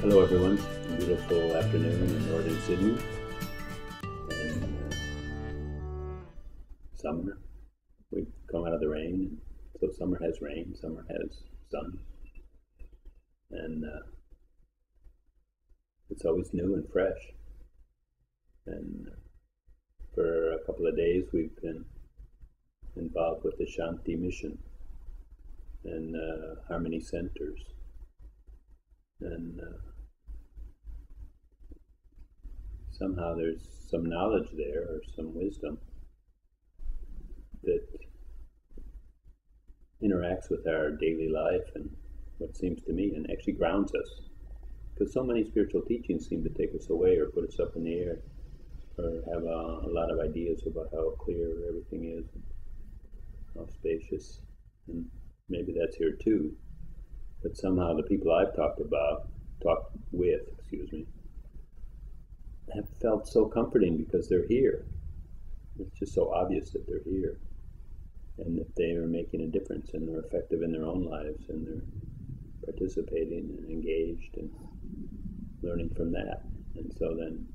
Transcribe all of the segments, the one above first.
Hello everyone, a beautiful afternoon in northern Sydney, and summer. We've come out of the rain, so summer has rain, summer has sun, and it's always new and fresh. And for a couple of days we've been involved with the Shanti mission and Harmony Centers, and somehow there's some knowledge there, or some wisdom, that interacts with our daily life and what seems to me, and actually grounds us. Because so many spiritual teachings seem to take us away or put us up in the air, or have a lot of ideas about how clear everything is, and how spacious, and maybe that's here too. But somehow the people I've talked with, have felt so comforting because they're here. It's just so obvious that they're here, and that they are making a difference, and they're effective in their own lives, and they're participating and engaged and learning from that. And so then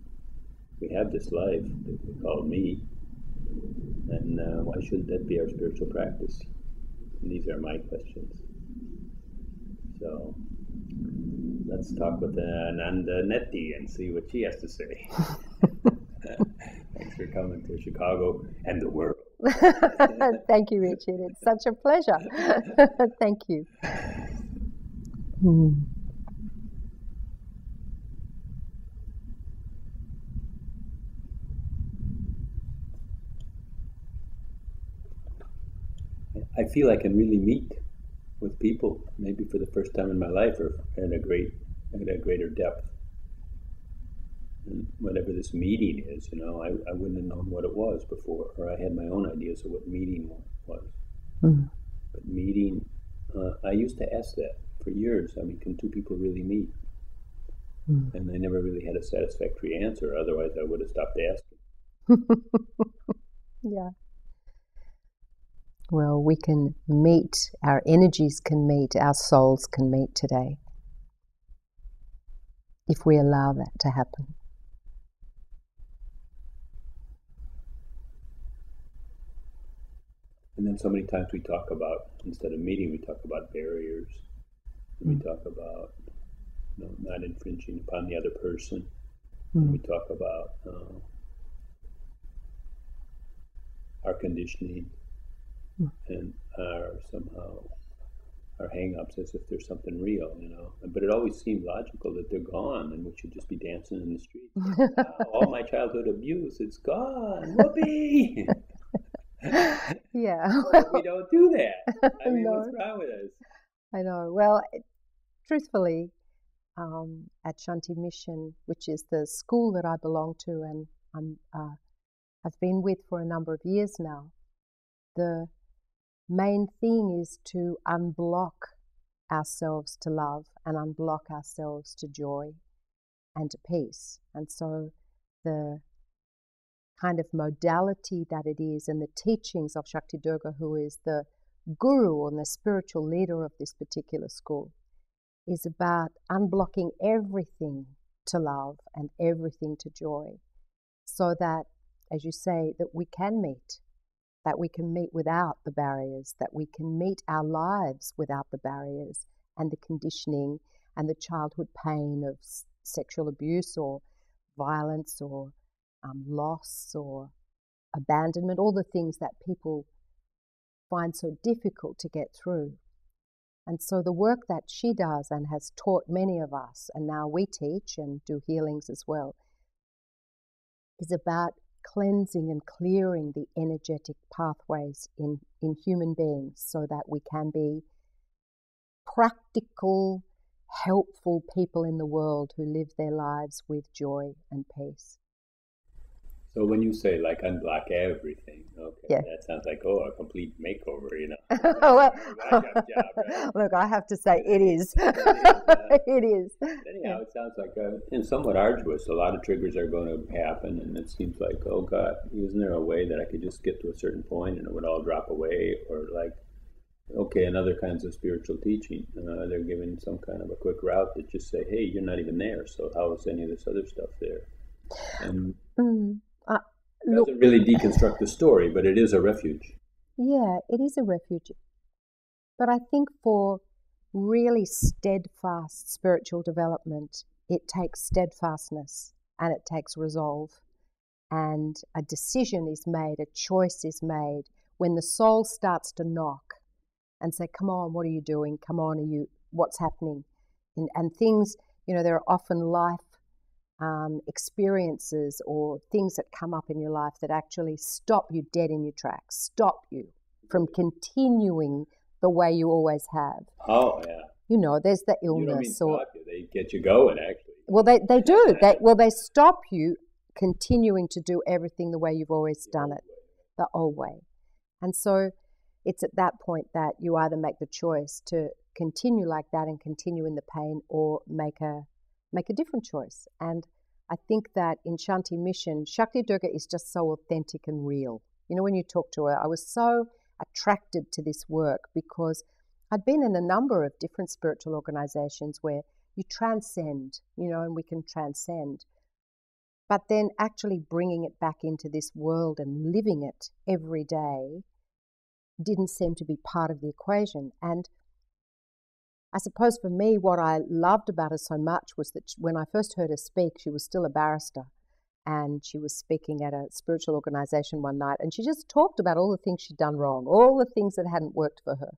we have this life that we call me, and why shouldn't that be our spiritual practice? And these are my questions. So let's talk with Ananda Netti and see what she has to say. Thanks for coming to Chicago and the world. Thank you, Richard. It's such a pleasure. Thank you. I feel I can really meet with people, maybe for the first time in my life, or at a greater depth. And whatever this meeting is, I wouldn't have known what it was before, or I had my own ideas of what meeting was. Mm. But meeting, I used to ask that for years. I mean, can two people really meet? Mm. And I never really had a satisfactory answer, otherwise I would have stopped asking. Yeah. Well, we can meet, our energies can meet, our souls can meet today, if we allow that to happen. And then so many times we talk about, instead of meeting, we talk about barriers. We talk about not infringing upon the other person. And we talk about our conditioning and our hang-ups, as if there's something real, But it always seemed logical that they're gone and we should just be dancing in the street. All my childhood abuse, it's gone. Whoopee! Yeah. We don't do that. I mean, No. What's wrong with us? I know. Well, truthfully, at Shanti Mission, which is the school that I belong to and I've been with for a number of years now, the main thing is to unblock ourselves to love and unblock ourselves to joy and to peace. And so the kind of modality that it is, and the teachings of Shakti Durga, who is the guru and the spiritual leader of this particular school, is about unblocking everything to love and everything to joy, so that, as you say, that we can meet, that we can meet without the barriers, that we can meet our lives without the barriers and the conditioning and the childhood pain of sexual abuse or violence or loss or abandonment, all the things that people find so difficult to get through. And so the work that she does and has taught many of us, and now we teach and do healings as well, is about cleansing and clearing the energetic pathways in human beings, so that we can be practical, helpful people in the world who live their lives with joy and peace. So when you say unblock everything, okay, yeah. That sounds like a complete makeover, Well, job, right? Look, I have to say it is. It is. Anyhow, it sounds like somewhat arduous. A lot of triggers are going to happen, and it seems like, oh God, isn't there a way that I could just get to a certain point and it would all drop away, or Okay, and other kinds of spiritual teaching, they're giving some kind of a quick route that just say, hey, you're not even there, so how is any of this other stuff there? And Mm. it Look, doesn't really deconstruct the story, but it is a refuge. yeah, it is a refuge. But I think for really steadfast spiritual development, it takes steadfastness and it takes resolve. And a decision is made, a choice is made when the soul starts to knock and say, come on, what are you doing? Come on, what's happening? And things, there are often life experiences or things that come up in your life that actually stop you dead in your tracks, stop you from continuing the way you always have. Oh, yeah. There's the You don't mean illness or stop you, they get you going, actually. well, they do. They stop you continuing to do everything the way you've always done it, the old way. And so it's at that point that you either make the choice to continue like that and continue in the pain, or make a different choice. And I think that in Shanti Mission, Shakti Durga is just so authentic and real. When you talk to her, I was so attracted to this work because I'd been in a number of different spiritual organizations where you transcend, and we can transcend. But then actually bringing it back into this world and living it every day didn't seem to be part of the equation. And I suppose for me, what I loved about her so much was that when I first heard her speak, she was still a barrister. And she was speaking at a spiritual organization one night, and she just talked about all the things she'd done wrong, all the things that hadn't worked for her.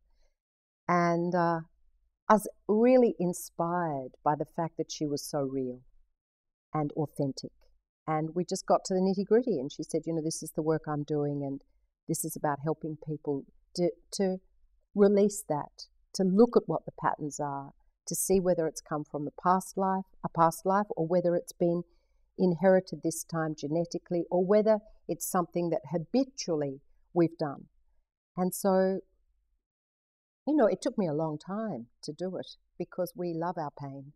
And I was really inspired by the fact that she was so real and authentic. And we just got to the nitty-gritty, and she said, this is the work I'm doing, and this is about helping people to release that, to look at what the patterns are, to see whether it's come from a past life, or whether it's been inherited this time genetically, or whether it's something that habitually we've done. And so, it took me a long time to do it because we love our pain.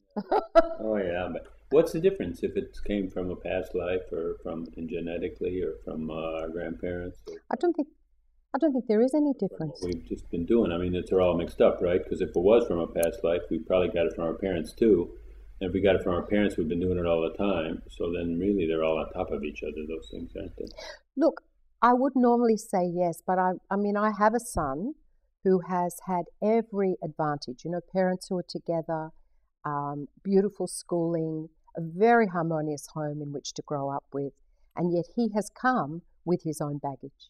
Oh, yeah. But what's the difference if it came from a past life or from genetically or from our grandparents? I don't think there is any difference. What we've just been doing. I mean, they're all mixed up, right? Because if it was from a past life, we probably got it from our parents too. And if we got it from our parents, we've been doing it all the time. So then really they're all on top of each other, those things, aren't they? Look, I would normally say yes, but I have a son who has had every advantage. Parents who are together, beautiful schooling, a very harmonious home in which to grow up with. And yet he has come with his own baggage.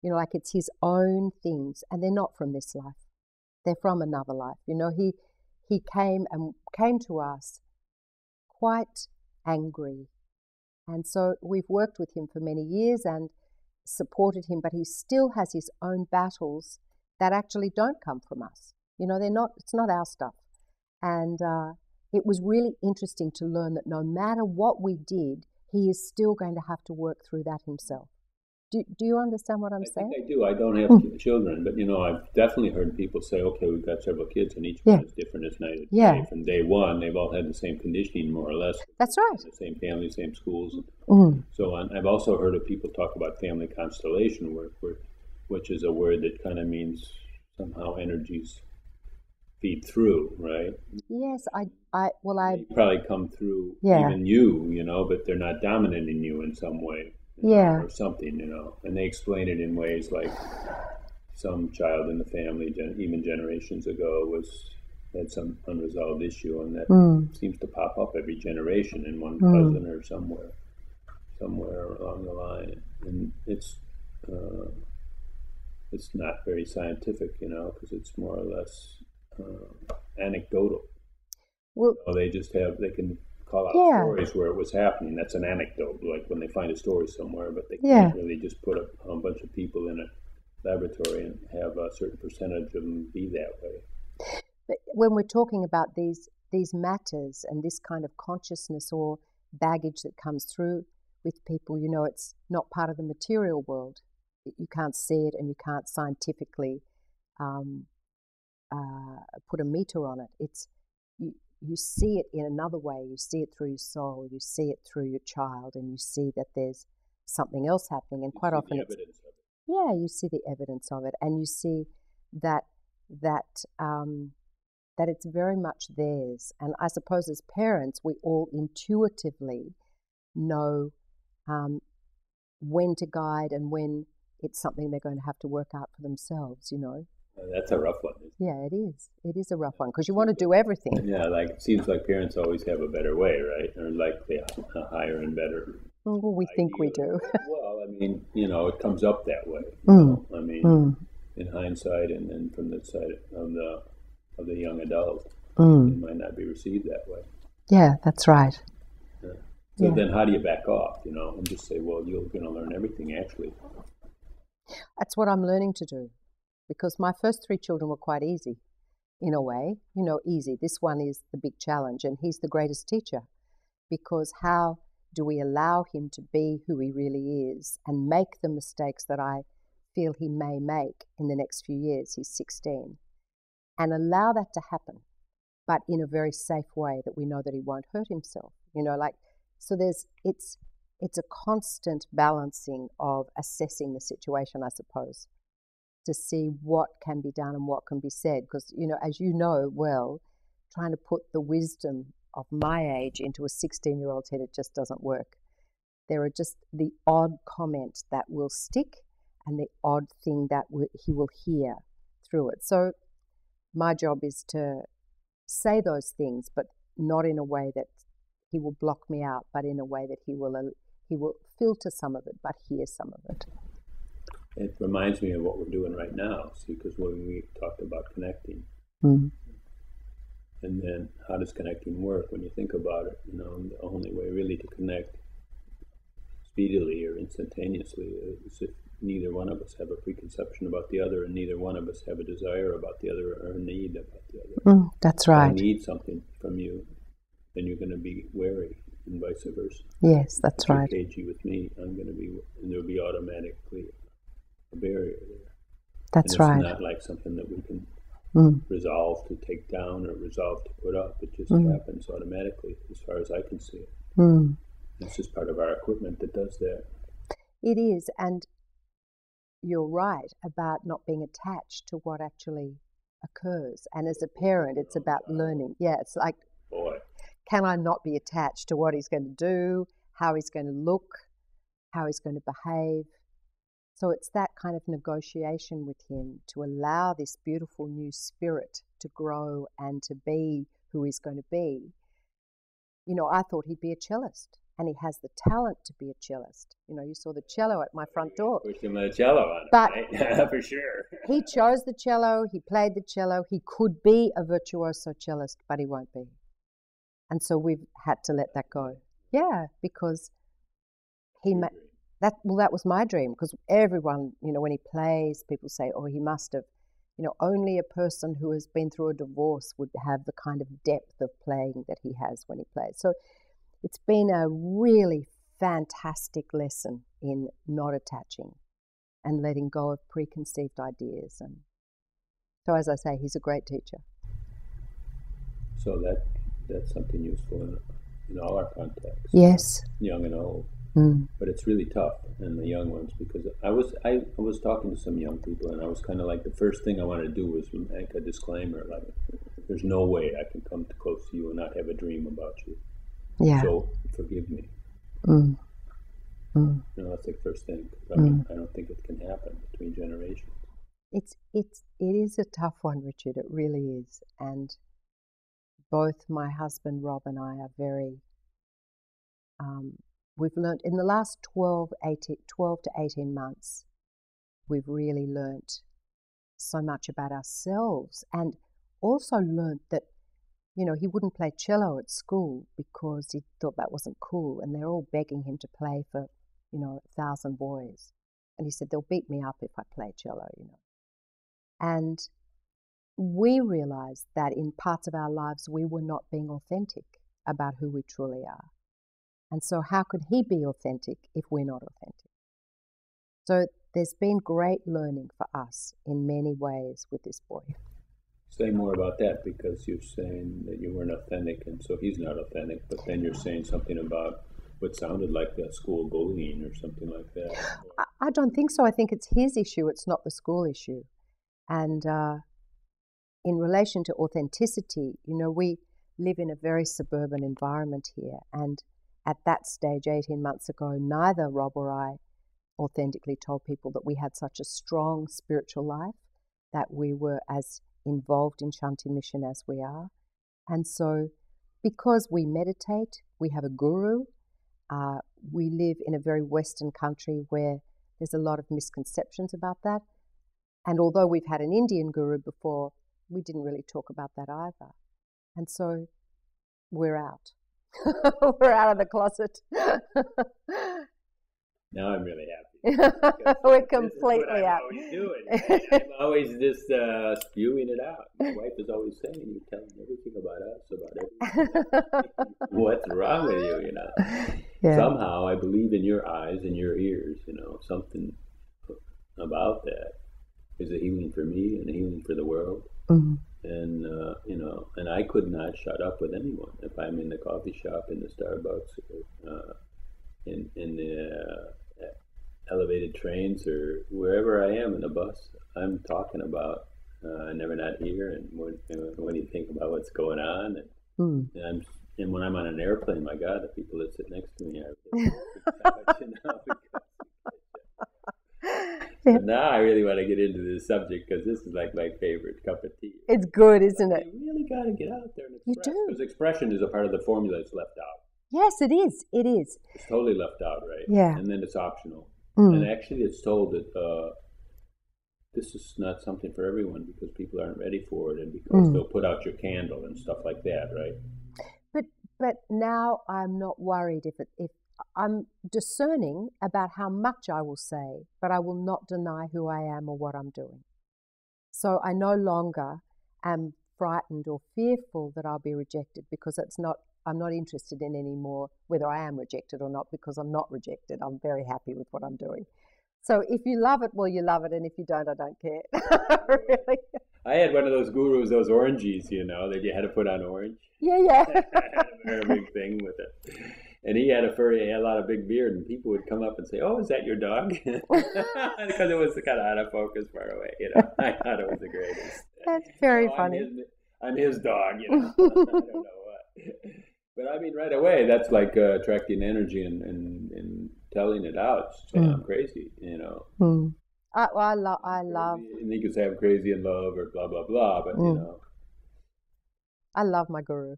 Like it's his own things, and they're not from this life. They're from another life. He came to us quite angry. And so we've worked with him for many years and supported him, but he still has his own battles that actually don't come from us. It's not our stuff. And it was really interesting to learn that no matter what we did, he is still going to have to work through that himself. Do you understand what I'm saying? I think I do. I don't have children, but I've definitely heard people say, okay, we've got several kids and each one is different as night and day. From day one, they've all had the same conditioning, more or less. That's right. The same family, same schools. So on. I've also heard of people talk about family constellation work, which is a word that kind of means somehow energies feed through, right? Yes, I they probably come through even you, but they're not dominating you in some way. Or something, and they explain it in ways like some child in the family, even generations ago, had some unresolved issue, and that seems to pop up every generation in one cousin or somewhere along the line, and it's not very scientific, because it's more or less anecdotal. Well, they can call out stories where it was happening. That's an anecdote, like when they find a story somewhere, but they can't really just put a bunch of people in a laboratory and have a certain percentage of them be that way. But when we're talking about these matters and this kind of consciousness or baggage that comes through with people, it's not part of the material world. You can't see it and you can't scientifically put a meter on it. It's you see it in another way. You see it through your soul. You see it through your child, and you see that there's something else happening. And quite often, evidence of it. Yeah, you see the evidence of it, and you see that that that it's very much theirs. And I suppose as parents, we all intuitively know when to guide and when it's something they're going to have to work out for themselves, you know. That's a rough one. Yeah, it is. It is a rough one because you want to do everything. Yeah, like it seems like parents always have a better way, right? Or likely a higher and better. Well, we think we do. Well, I mean, you know, it comes up that way. You know? I mean, in hindsight, and then from the side of the young adult, it might not be received that way. Yeah, that's right. Yeah. So then, how do you back off? You know, and just say, well, you're going to learn everything. Actually, that's what I'm learning to do, because my first 3 children were quite easy, in a way. You know, easy. This one is the big challenge, and he's the greatest teacher, because how do we allow him to be who he really is and make the mistakes that I feel he may make in the next few years? He's 16. And allow that to happen, but in a very safe way that we know that he won't hurt himself. You know, like, so it's a constant balancing of assessing the situation, I suppose, to see what can be done and what can be said. Because, you know, as you know well, trying to put the wisdom of my age into a 16-year-old's head, it just doesn't work. There are just the odd comment that will stick and the odd thing that he will hear through it. So my job is to say those things, but not in a way that he will block me out, but in a way that he will filter some of it, but hear some of it. It reminds me of what we're doing right now, see, because when we talked about connecting, and then how does connecting work? When you think about it, you know, the only way really to connect speedily or instantaneously is if neither one of us have a preconception about the other, and neither one of us have a desire about the other or a need about the other. That's right. If I need something from you, then you're going to be wary, and vice versa. Yes, that's right. If you're cagey with me, I'm going to be, and there'll be automatically a barrier there. That's and right. It's not like something that we can resolve to take down or resolve to put up. It just happens automatically, as far as I can see it. It's just part of our equipment that does that. It is, and you're right about not being attached to what actually occurs. And as a parent, it's about learning. Yeah, it's like, can I not be attached to what he's going to do, how he's going to look, how he's going to behave? So it's that kind of negotiation with him to allow this beautiful new spirit to grow and to be who he's going to be. You know, I thought he'd be a cellist, and he has the talent to be a cellist. You know, you saw the cello at my front door. Pushed him a cello on it, but right? For sure. He chose the cello, he played the cello, he could be a virtuoso cellist, but he won't be. And so we've had to let that go. Yeah, because that was my dream, because everyone, you know, when he plays, people say, oh, he must have, you know, only a person who has been through a divorce would have the kind of depth of playing that he has when he plays. So it's been a really fantastic lesson in not attaching and letting go of preconceived ideas. And so, as I say, he's a great teacher. So that's something useful in all our contexts. Yes. Young and old. But it's really tough in the young ones, because I was talking to some young people, and I was kind of like, the first thing I wanted to do was make a disclaimer, like, there's no way I can come too close to you and not have a dream about you. Yeah. So forgive me. You know, that's the first thing. I don't think it can happen between generations. It is a tough one, Richard. It really is. And both my husband Rob and I are very. We've learned in the last 12 to 18 months, we've really learnt so much about ourselves, and also learnt that, you know, he wouldn't play cello at school because he thought that wasn't cool, and they're all begging him to play for, you know, 1,000 boys. And he said, they'll beat me up if I play cello, you know. And we realised that in parts of our lives we were not being authentic about who we truly are. And so how could he be authentic if we're not authentic? So there's been great learning for us in many ways with this boy. Say more about that, because you're saying that you weren't authentic, and so he's not authentic, but then you're saying something about what sounded like a school bullying or something like that. I don't think so. I think it's his issue. It's not the school issue. And in relation to authenticity, you know, we live in a very suburban environment here. And at that stage, 18 months ago, neither Rob or I authentically told people that we had such a strong spiritual life, that we were as involved in Shanti mission as we are. And so because we meditate, we have a guru, we live in a very Western country where there's a lot of misconceptions about that. And although we've had an Indian guru before, we didn't really talk about that either. And so we're out. We're out of the closet. Now I'm really happy. We're completely out. I'm always doing. Right? I'm always just spewing it out. My wife is always saying, "You're telling everything about us, about everything. What's wrong with you?" You know. Yeah. Somehow I believe in your eyes and your ears. You know, something about that is a healing for me and a healing for the world. Mm-hmm. And you know, and I could not shut up with anyone if I'm in the coffee shop, in the Starbucks, in the elevated trains, or wherever I am in the bus. I'm talking about Never Not Here, and what do you think about what's going on? And when I'm on an airplane, my God, the people that sit next to me are really you know, Yeah. But now I really want to get into this subject because this is like my favorite cup of tea. It's good, isn't it? You really got to get out there and express. You do. Because expression is a part of the formula that's left out. Yes, it is. It is. It's totally left out, right? Yeah. And then it's optional. Mm. And actually it's told that this is not something for everyone because people aren't ready for it, and because they'll put out your candle and stuff like that, right? But now I'm not worried if I'm discerning about how much I will say, but I will not deny who I am or what I'm doing. So I no longer am frightened or fearful that I'll be rejected, because I'm not interested in any more whether I am rejected or not, because I'm not rejected. I'm very happy with what I'm doing. So if you love it, well, you love it, and if you don't, I don't care. Really. I had one of those gurus, those oranges, you know, that you had to put on orange. Yeah. A very big thing with it. And he had a lot of big beard, and people would come up and say, "Oh, is that your dog?" Because it was kind of out of focus far away, you know. I thought it was the greatest. That's very funny. I'm his dog, you know. I don't know what. But I mean, right away, that's like attracting energy and telling it out, saying I'm crazy, you know. I love. And you could say I'm crazy in love or blah blah blah, but you know. I love my guru,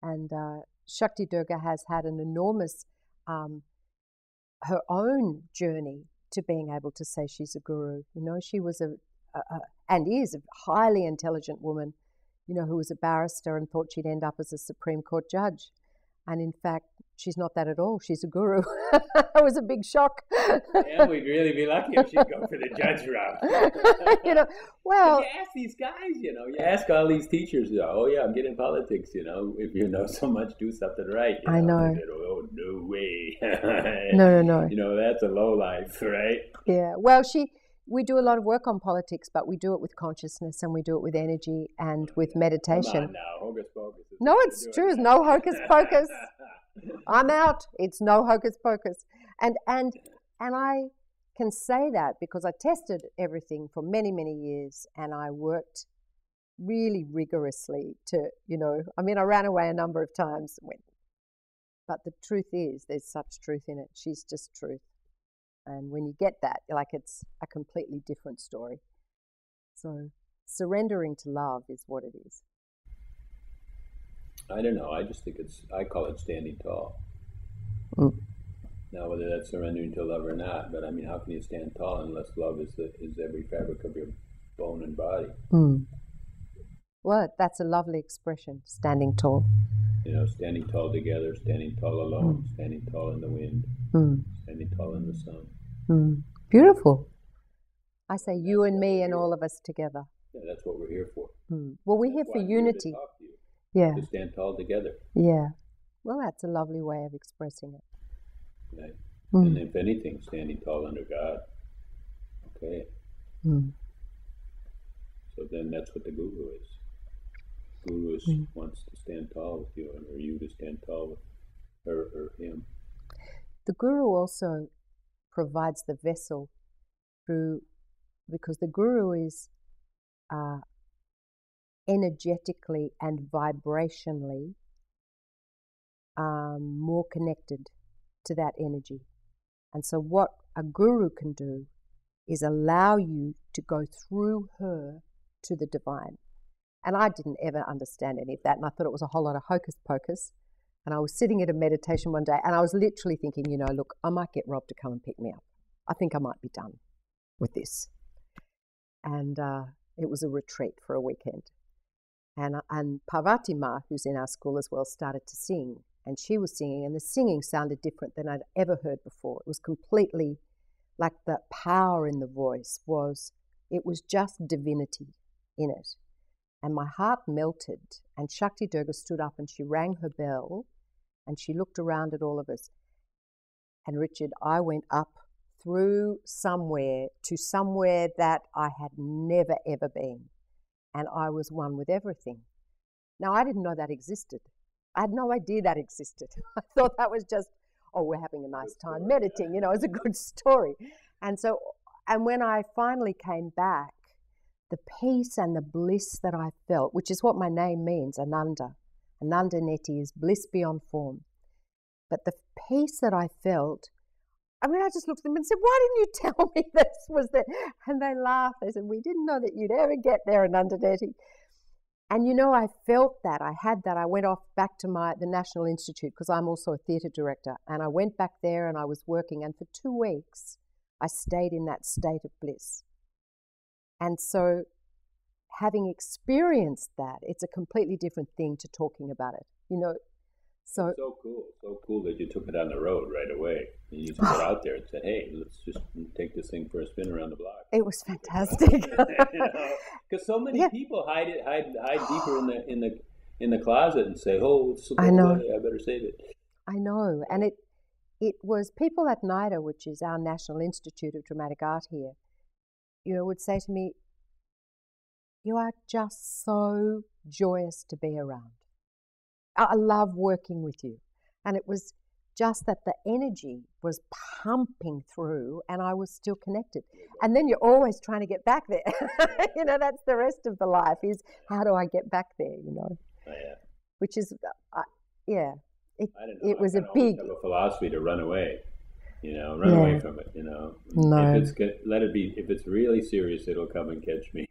and Shakti Durga has had an enormous, her own journey to being able to say she's a guru. You know, she was and is a highly intelligent woman, you know, who was a barrister and thought she'd end up as a Supreme Court judge. And in fact, she's not that at all. She's a guru. It was a big shock. Yeah, we'd really be lucky if she'd go for the judge route. You know, well, you ask these guys, you know, you ask all these teachers, "Oh yeah, I'm getting politics, you know, if you know so much, do something right." You I know. They said, "Oh, no way." No. You know, that's a low life, right? Yeah. Well, we do a lot of work on politics, but we do it with consciousness, and we do it with energy and with meditation. Come on now, hocus pocus. No, it's true. It's no hocus pocus. I'm out. It's no hocus pocus. And I can say that because I tested everything for many, many years, and I worked really rigorously to, you know, I mean, I ran away a number of times. But the truth is, there's such truth in it. She's just truth. And when you get that, like, it's a completely different story. So surrendering to love is what it is. I don't know. I just think I call it standing tall. Now, whether that's surrendering to love or not, but I mean, how can you stand tall unless love is every fabric of your bone and body? Well, that's a lovely expression, standing tall. You know, standing tall together, standing tall alone, standing tall in the wind, standing tall in the sun. Beautiful. I say you and me and all of us together. Yeah, that's what we're here for. Well, we're here for unity. To talk to you. Yeah. To stand tall together. Yeah. Well, that's a lovely way of expressing it. Right. And if anything, standing tall under God. Okay. So then that's what the guru is. Guru wants to stand tall with you, or you to stand tall with her or him. The guru also provides the vessel because the guru is energetically and vibrationally more connected to that energy. And so what a guru can do is allow you to go through her to the divine. And I didn't ever understand any of that, and I thought it was a whole lot of hocus pocus. And I was sitting at a meditation one day, and I was literally thinking, look, I might get Rob to come and pick me up. I think I might be done with this. And it was a retreat for a weekend. And Parvati Ma, who's in our school as well, started to sing. And she was singing, and the singing sounded different than I'd ever heard before. It was completely like the power in the voice it was just divinity in it. And my heart melted, and Shakti Durga stood up and she rang her bell, and she looked around at all of us. And Richard, I went up through somewhere to somewhere that I had never ever been. And I was one with everything. Now, I didn't know that existed. I had no idea that existed. I thought that was just, we're having a nice time meditating, it's a good story. And when I finally came back, the peace and the bliss that I felt, which is what my name means, Ananda. Ananda Netti is bliss beyond form. But the peace that I felt, I just looked at them and said, why didn't you tell me this was there? And they laughed. They said, we didn't know that you'd ever get there, Ananda Netti. And I felt that. I had that. I went off back to the National Institute, because I'm also a theatre director. And I went back there and I was working. And for 2 weeks, I stayed in that state of bliss. And so having experienced that, it's a completely different thing to talking about it. So cool that you took it on the road right away. And you just got out there and said, hey, let's just take this thing for a spin around the block. It was fantastic. Because so many people hide deeper in the closet and say, it's so I know. I better save it. I know. And it was people at NIDA, which is our National Institute of Dramatic Art here, would say to me, you are just so joyous to be around. I love working with you. And it was just that the energy was pumping through and I was still connected. And then you're always trying to get back there. That's the rest of the life, is how do I get back there, Oh, yeah. Which is, it was I a big... have a philosophy to run away, run away from it, No. Let it be, if it's really serious, it'll come and catch me.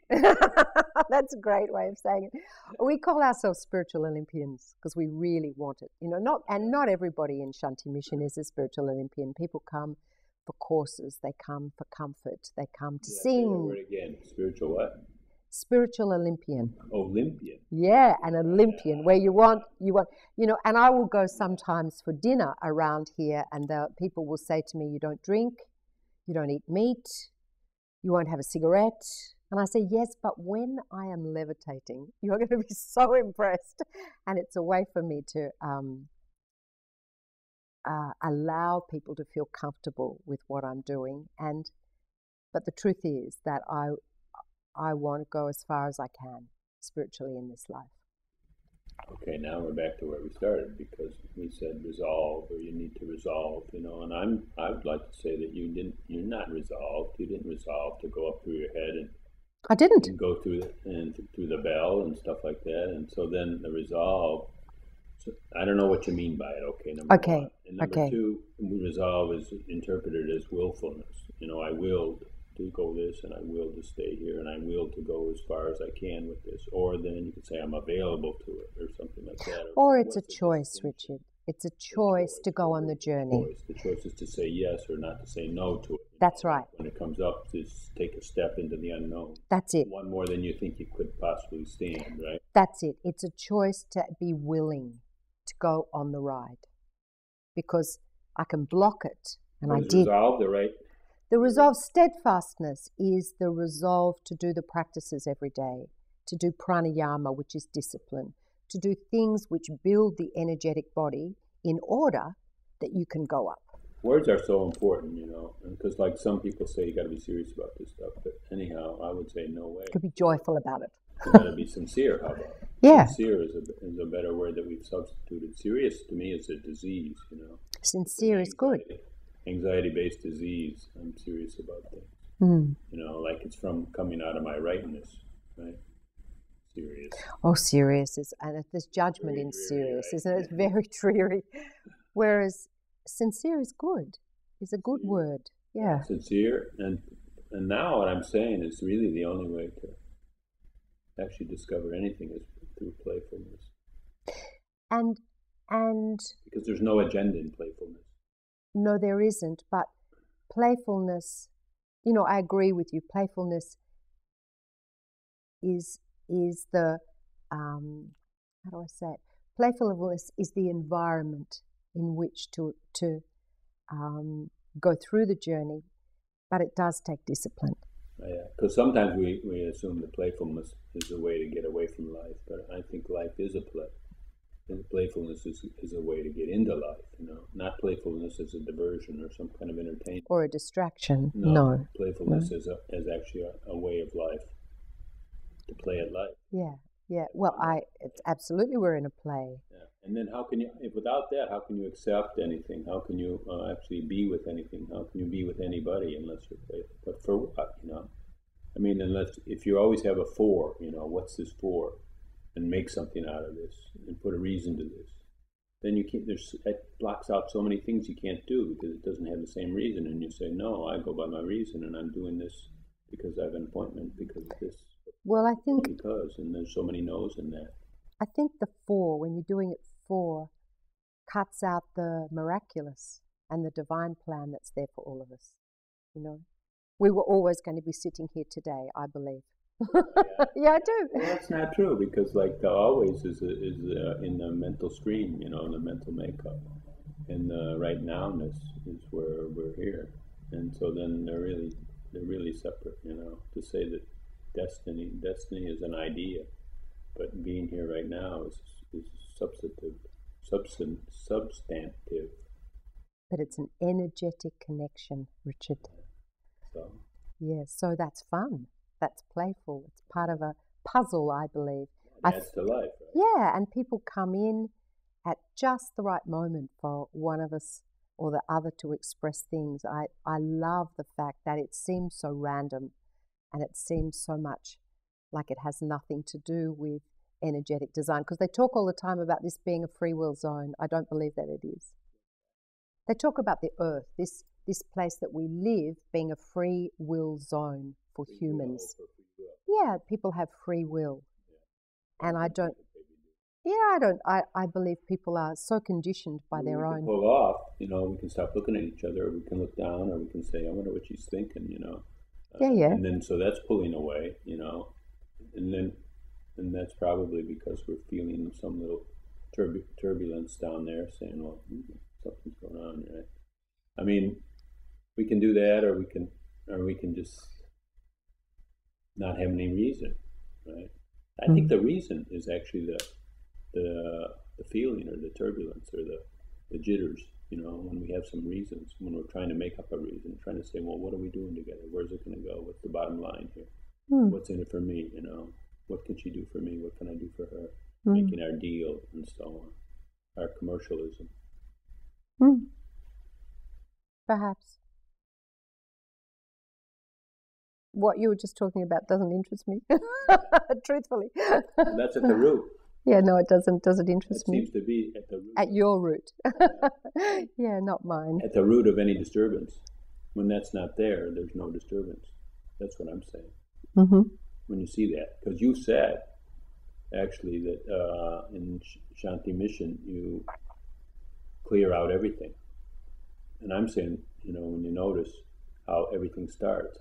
That's a great way of saying it. We call ourselves spiritual Olympians because we really want it. Not everybody in Shanti Mission is a spiritual Olympian. People come for courses, they come for comfort, they come to sing. Say that word again. Spiritual what? Spiritual Olympian. Olympian. Yeah, an Olympian where you want, and I will go sometimes for dinner around here, and the people will say to me, you don't drink, you don't eat meat, you won't have a cigarette. And I say, yes, but when I am levitating, you're going to be so impressed. And it's a way for me to allow people to feel comfortable with what I'm doing. But the truth is that I want to go as far as I can spiritually in this life. Okay, now we're back to where we started, because we said resolve, or you need to resolve, and I would like to say that you're not resolved. You didn't resolve to go up through your head and I didn't. And go through the bell and stuff like that. And so then the resolve, I don't know what you mean by it. Okay, number one. And number two, resolve is interpreted as willfulness. I willed to go this, and I willed to stay here, and I willed to go as far as I can with this. Or then you could say I'm available to it, or something like that. Or it's a choice, Richard. It's a choice to go on the journey. The choice is to say yes or not to say no to it. That's right. When it comes up, just take a step into the unknown. That's it. One more than you think you could possibly stand, right? That's it. It's a choice to be willing to go on the ride. Because I can block it, and I did. Resolve, The resolve, steadfastness is the resolve to do the practices every day, to do pranayama, which is discipline, to do things which build the energetic body in order that you can go up. Words are so important, because like some people say you got to be serious about this stuff, but anyhow, I would say no way. You could be joyful about it. You got to be sincere. How about it? Yeah. Sincere is a better word that we've substituted. Serious to me is a disease, Sincere is good. Anxiety-based disease. I'm serious about things. Like it's from coming out of my rightness. right? Serious. Oh, serious is, and there's judgment Very in dreary, serious, right? isn't it? It's very dreary. Whereas sincere is good, is a good Sincere. word. Yeah. Sincere, and now what I'm saying is really the only way to actually discover anything is through playfulness. And Because there's no agenda in playfulness. no, there isn't. But playfulness, I agree with you. Playfulness is the how do I say it? Playfulness is the environment in which to go through the journey, but it does take discipline. Yeah, because sometimes we assume that playfulness is a way to get away from life, but I think life is a play. And playfulness is a way to get into life, not playfulness as a diversion or some kind of entertainment. Or a distraction. No. Playfulness is actually a way of life, to play at life. Yeah. Well, it's absolutely, we're in a play. Yeah. And then how can you, without that, how can you accept anything? How can you actually be with anything? How can you be with anybody unless you're playful? But for what, I mean, if you always have a for, what's this for? And make something out of this and put a reason to this. Then you can't, it blocks out so many things you can't do because it doesn't have the same reason. And you say, no, I go by my reason and I'm doing this because I have an appointment, because of this. Well, I think... and there's so many no's in that. I think the for, when you're doing it for, cuts out the miraculous and the divine plan that's there for all of us. We were always going to be sitting here today, I believe. Yeah, I do. Well, that's not true, because the always is in the mental stream, in the mental makeup, and the right nowness is where we're here, and so then they're really separate. To say that destiny is an idea, but being here right now is substantive. But it's an energetic connection, Richard. So. Yeah, so that's fun. That's playful. It's part of a puzzle, I believe. It adds to life, right? Yeah, and people come in at just the right moment for one of us or the other to express things. I love the fact that it seems so random and it seems so much like it has nothing to do with energetic design, because they talk all the time about this being a free will zone. I don't believe that it is. They talk about the earth, this place that we live, being a free will zone for humans. Yeah, people have free will. Yeah. And I don't... Yeah, I believe people are so conditioned by their own... We can pull off, we can stop looking at each other, or we can look down, or we can say, I wonder what she's thinking, Yeah. And then, so that's pulling away, and that's probably because we're feeling some little turbulence down there, saying, well, something's going on, right? I mean, we can do that, or we can just not have any reason, right? I think the reason is actually the feeling, or the turbulence, or the jitters, when we have some reasons, when we're trying to make up a reason, trying to say, well, what are we doing together? Where's it going to go? What's the bottom line here? What's in it for me? What can she do for me? What can I do for her? Making our deal, and so on. Our commercialism. Perhaps. What you were just talking about doesn't interest me, truthfully. That's at the root. Yeah, no, it doesn't. Does it interest me? It seems to be at the root. At your root. Yeah, not mine. At the root of any disturbance. When that's not there, there's no disturbance. That's what I'm saying. Mm-hmm. When you see that. Because you said, actually, that in Shanti Mission, you clear out everything. And I'm saying, when you notice how everything starts,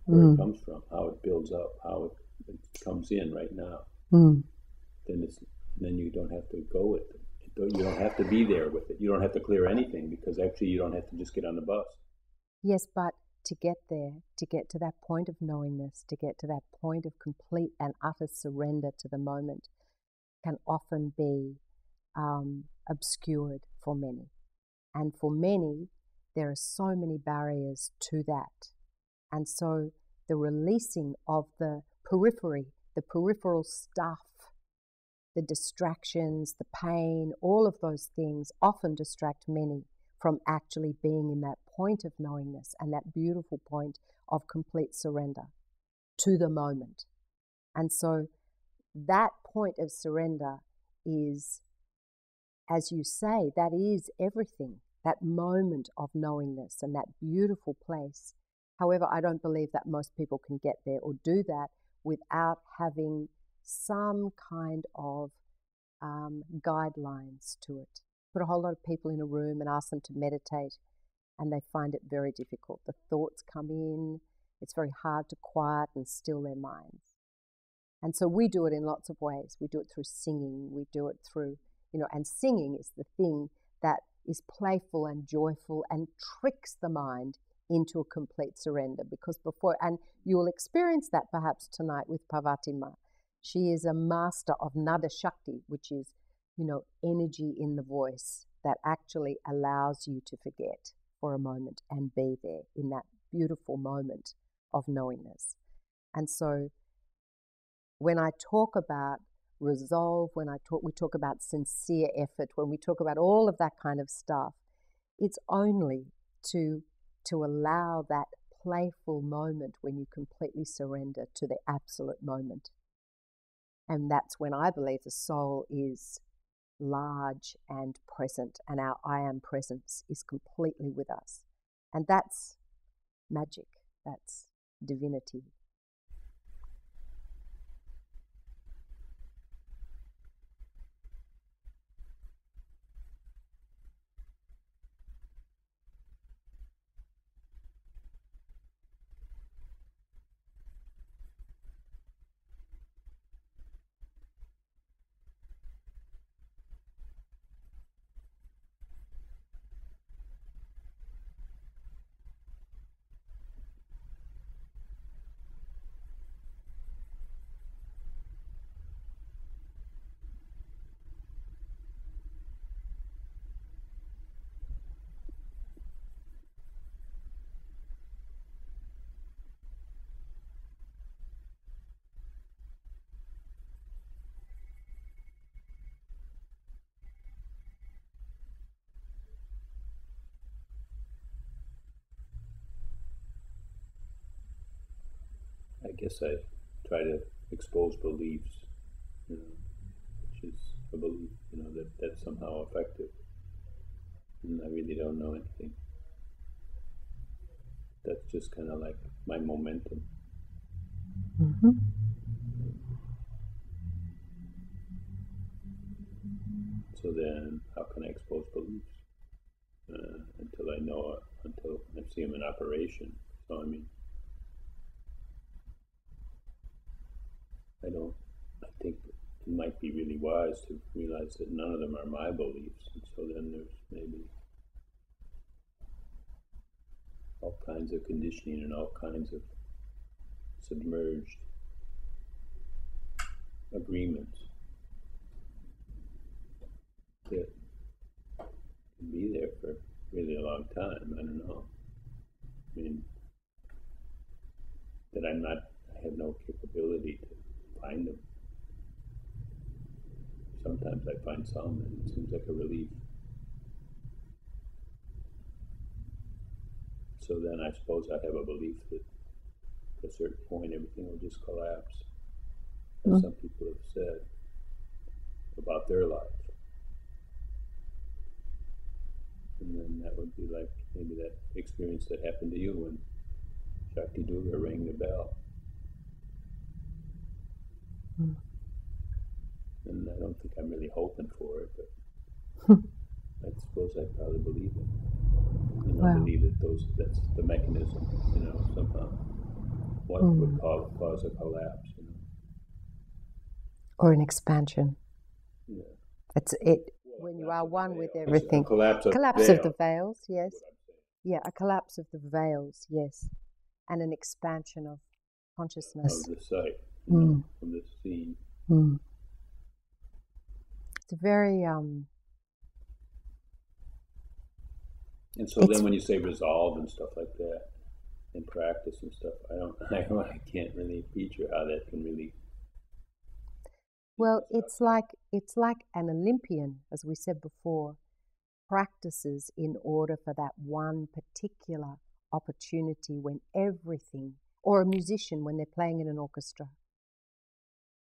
where it comes from, how it builds up, how it comes in right now, then you don't have to go with it. You don't have to be there with it. You don't have to clear anything, because actually you don't have to just get on the bus. Yes, but to get there, to get to that point of knowingness, to get to that point of complete and utter surrender to the moment, can often be obscured for many. And for many, there are so many barriers to that. And so the releasing of the periphery, the peripheral stuff, the distractions, the pain, all of those things often distract many from actually being in that point of knowingness and that beautiful point of complete surrender to the moment. And so that point of surrender is, as you say, that is everything, that moment of knowingness and that beautiful place. However, I don't believe that most people can get there or do that without having some kind of guidelines to it. Put a whole lot of people in a room and ask them to meditate, and they find it very difficult. The thoughts come in, it's very hard to quiet and still their minds. And so we do it in lots of ways. We do it through singing, we do it through, and singing is the thing that is playful and joyful and tricks the mind into a complete surrender. Because and you'll experience that perhaps tonight with Parvatima. She is a master of Nada Shakti, which is, energy in the voice that actually allows you to forget for a moment and be there in that beautiful moment of knowingness. And so when I talk about resolve, we talk about sincere effort, when we talk about all of that kind of stuff, it's only to allow that playful moment when you completely surrender to the absolute moment. And that's when I believe the soul is large and present, and our I am presence is completely with us. And that's magic, that's divinity. I guess I try to expose beliefs, which is a belief, that that's somehow effective. And I really don't know anything. That's just kind of like my momentum. Mm-hmm. So then, how can I expose beliefs? Until I know it, until I see them in operation. So I think it might be really wise to realize that none of them are my beliefs. And so then there's maybe all kinds of conditioning and all kinds of submerged agreements that can be there for really a long time. I don't know. That I have no capability to find them. Sometimes I find some and it seems like a relief. So then I suppose I have a belief that at a certain point everything will just collapse, as some people have said about their life. And then that would be like maybe that experience that happened to you when Shakti Durga rang the bell. And I don't think I'm really hoping for it, but I suppose I probably believe it. Believe that that's the mechanism, somehow. What would cause a collapse, Or an expansion. Yeah. It's it when you are one with everything. Collapse of the veils, yes. Yeah, a collapse of the veils, yes. And an expansion of consciousness. Of the sight, from the scene. It's a very And so then when you say resolve and stuff like that, and practice and stuff, I can't really feature how that can really. Well, it's like an Olympian, as we said before, practices in order for that one particular opportunity when everything, or a musician when they're playing in an orchestra,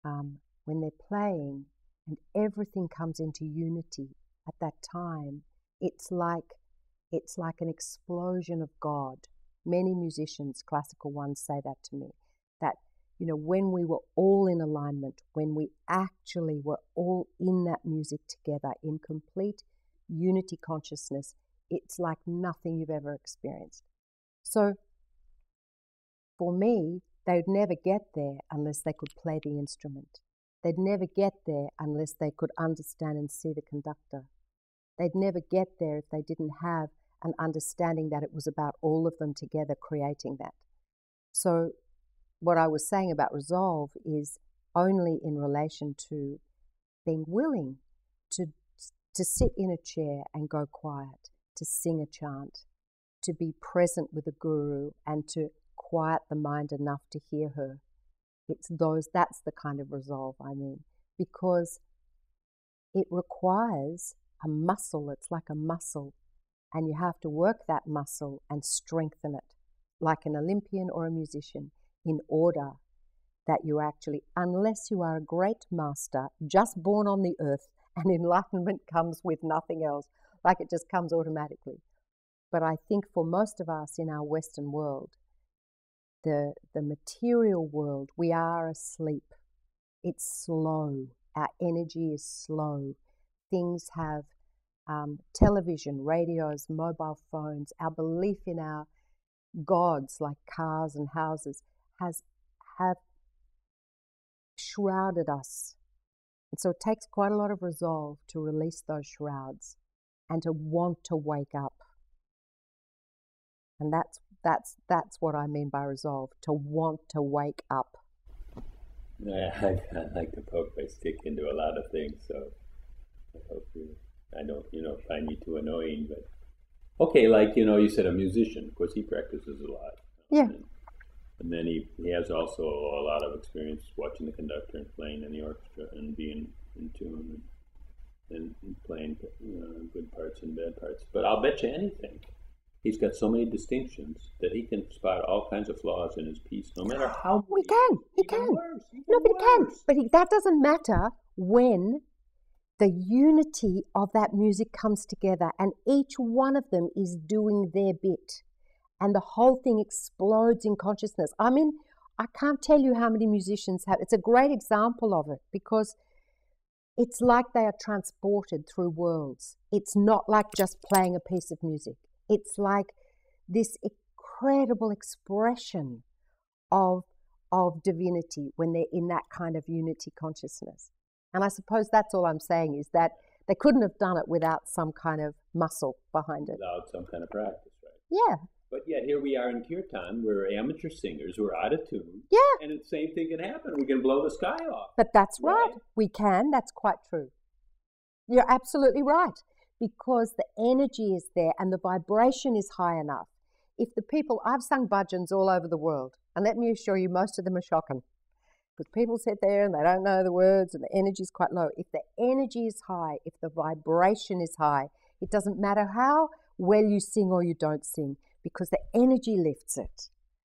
when they're playing and everything comes into unity at that time, it's like an explosion of God. Many musicians, classical ones, say that to me, that, you know, when we were all in alignment, when we actually were all in that music together in complete unity consciousness, it's like nothing you've ever experienced. So for me, they would never get there unless they could play the instrument. They'd never get there unless they could understand and see the conductor. They'd never get there if they didn't have an understanding that it was about all of them together creating that. So what I was saying about resolve is only in relation to being willing to sit in a chair and go quiet, to sing a chant, to be present with the guru and to quiet the mind enough to hear her. That's the kind of resolve I mean, because it requires a muscle. It's like a muscle, and you have to work that muscle and strengthen it, like an Olympian or a musician, in order that you actually, unless you are a great master, just born on the earth, and enlightenment comes with nothing else, like it just comes automatically. But I think for most of us in our Western world, the material world, we are asleep. It's slow. Our energy is slow. Things have television, radios, mobile phones. Our belief in our gods, like cars and houses, have shrouded us. And so it takes quite a lot of resolve to release those shrouds and to want to wake up. And that's what I mean by resolve, to want to wake up. I like to poke my stick into a lot of things, so I hope I don't, find me too annoying. But okay, like, you said a musician. Of course, he practices a lot. Yeah. And then he has also a lot of experience watching the conductor and playing in the orchestra and being in tune and playing good parts and bad parts. But I'll bet you anything, he's got so many distinctions that he can spot all kinds of flaws in his piece, no matter how. He can. Worse, no, but he can. But that doesn't matter when the unity of that music comes together and each one of them is doing their bit. And the whole thing explodes in consciousness. I mean, I can't tell you how many musicians have. It's a great example of it because it's like they are transported through worlds. It's not like just playing a piece of music. It's like this incredible expression of divinity when they're in that kind of unity consciousness. And I suppose that's all I'm saying, is that they couldn't have done it without some kind of muscle behind it. Without some kind of practice, right? Yeah. But yet here we are in kirtan, we're amateur singers, we're out of tune. Yeah. And the same thing can happen. We can blow the sky off. But that's right. We can. That's quite true. You're absolutely right. Because the energy is there and the vibration is high enough. If the people, I've sung bhajans all over the world, and let me assure you, most of them are shocking. Because people sit there and they don't know the words and the energy is quite low. If the energy is high, if the vibration is high, it doesn't matter how well you sing or you don't sing, because the energy lifts it.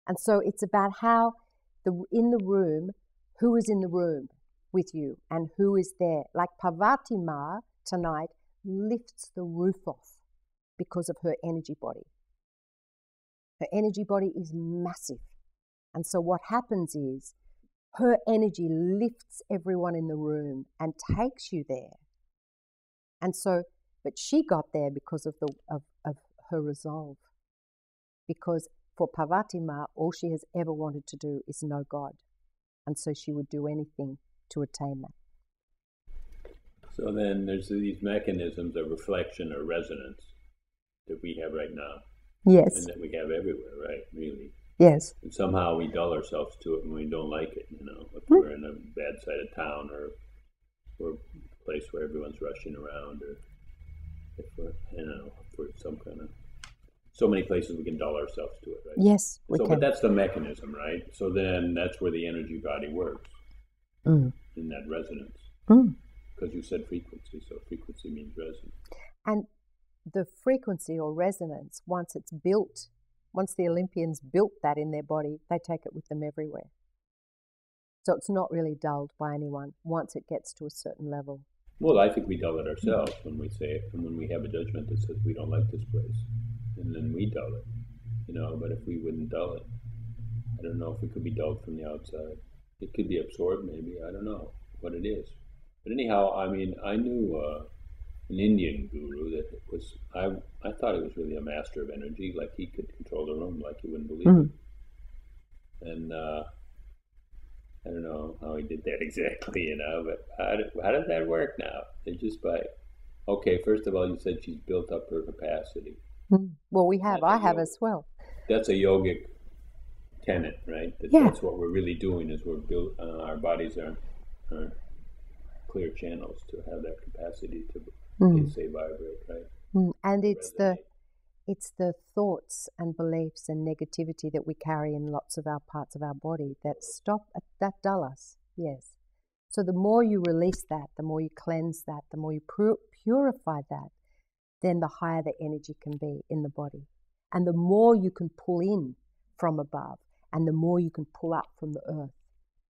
And so it's about how in the room, who is in the room with you and who is there. Like Parvati Ma tonight lifts the roof off because of her energy body. Her energy body is massive. And so what happens is her energy lifts everyone in the room and takes you there. And so, but she got there because of her resolve. Because for Parvati Ma, all she has ever wanted to do is know God. And so she would do anything to attain that. So then there's these mechanisms of reflection or resonance that we have right now. Yes. And that we have everywhere, right? Really. Yes. And somehow we dull ourselves to it when we don't like it, if we're in a bad side of town or we're a place where everyone's rushing around, or if we're, if we're some kind of, so many places we can dull ourselves to it, right? Yes, we can. But that's the mechanism, right? So then that's where the energy body works, in that resonance. Because you said frequency, so frequency means resonance. And the frequency or resonance, once it's built, once the Olympians built that in their body, they take it with them everywhere. So it's not really dulled by anyone once it gets to a certain level. Well, I think we dull it ourselves when we say it, and when we have a judgment that says we don't like this place, and then we dull it, But if we wouldn't dull it, I don't know if it could be dulled from the outside. It could be absorbed, maybe. I don't know what it is. But anyhow, I mean, I knew an Indian guru that was. I thought he was really a master of energy, like he could control the room, like you wouldn't believe it. And I don't know how he did that exactly, but how does that work now? It's just okay, first of all, you said she's built up her capacity. Well, I have as well. That's a yogic tenet, right? That's what we're really doing, is we're built, our bodies aren't clear channels to have that capacity to, they say, vibrate, right? And it's the thoughts and beliefs and negativity that we carry in lots of our parts of our body that dull us. Yes. So the more you release that, the more you cleanse that, the more you purify that, then the higher the energy can be in the body. And the more you can pull in from above, and the more you can pull up from the earth.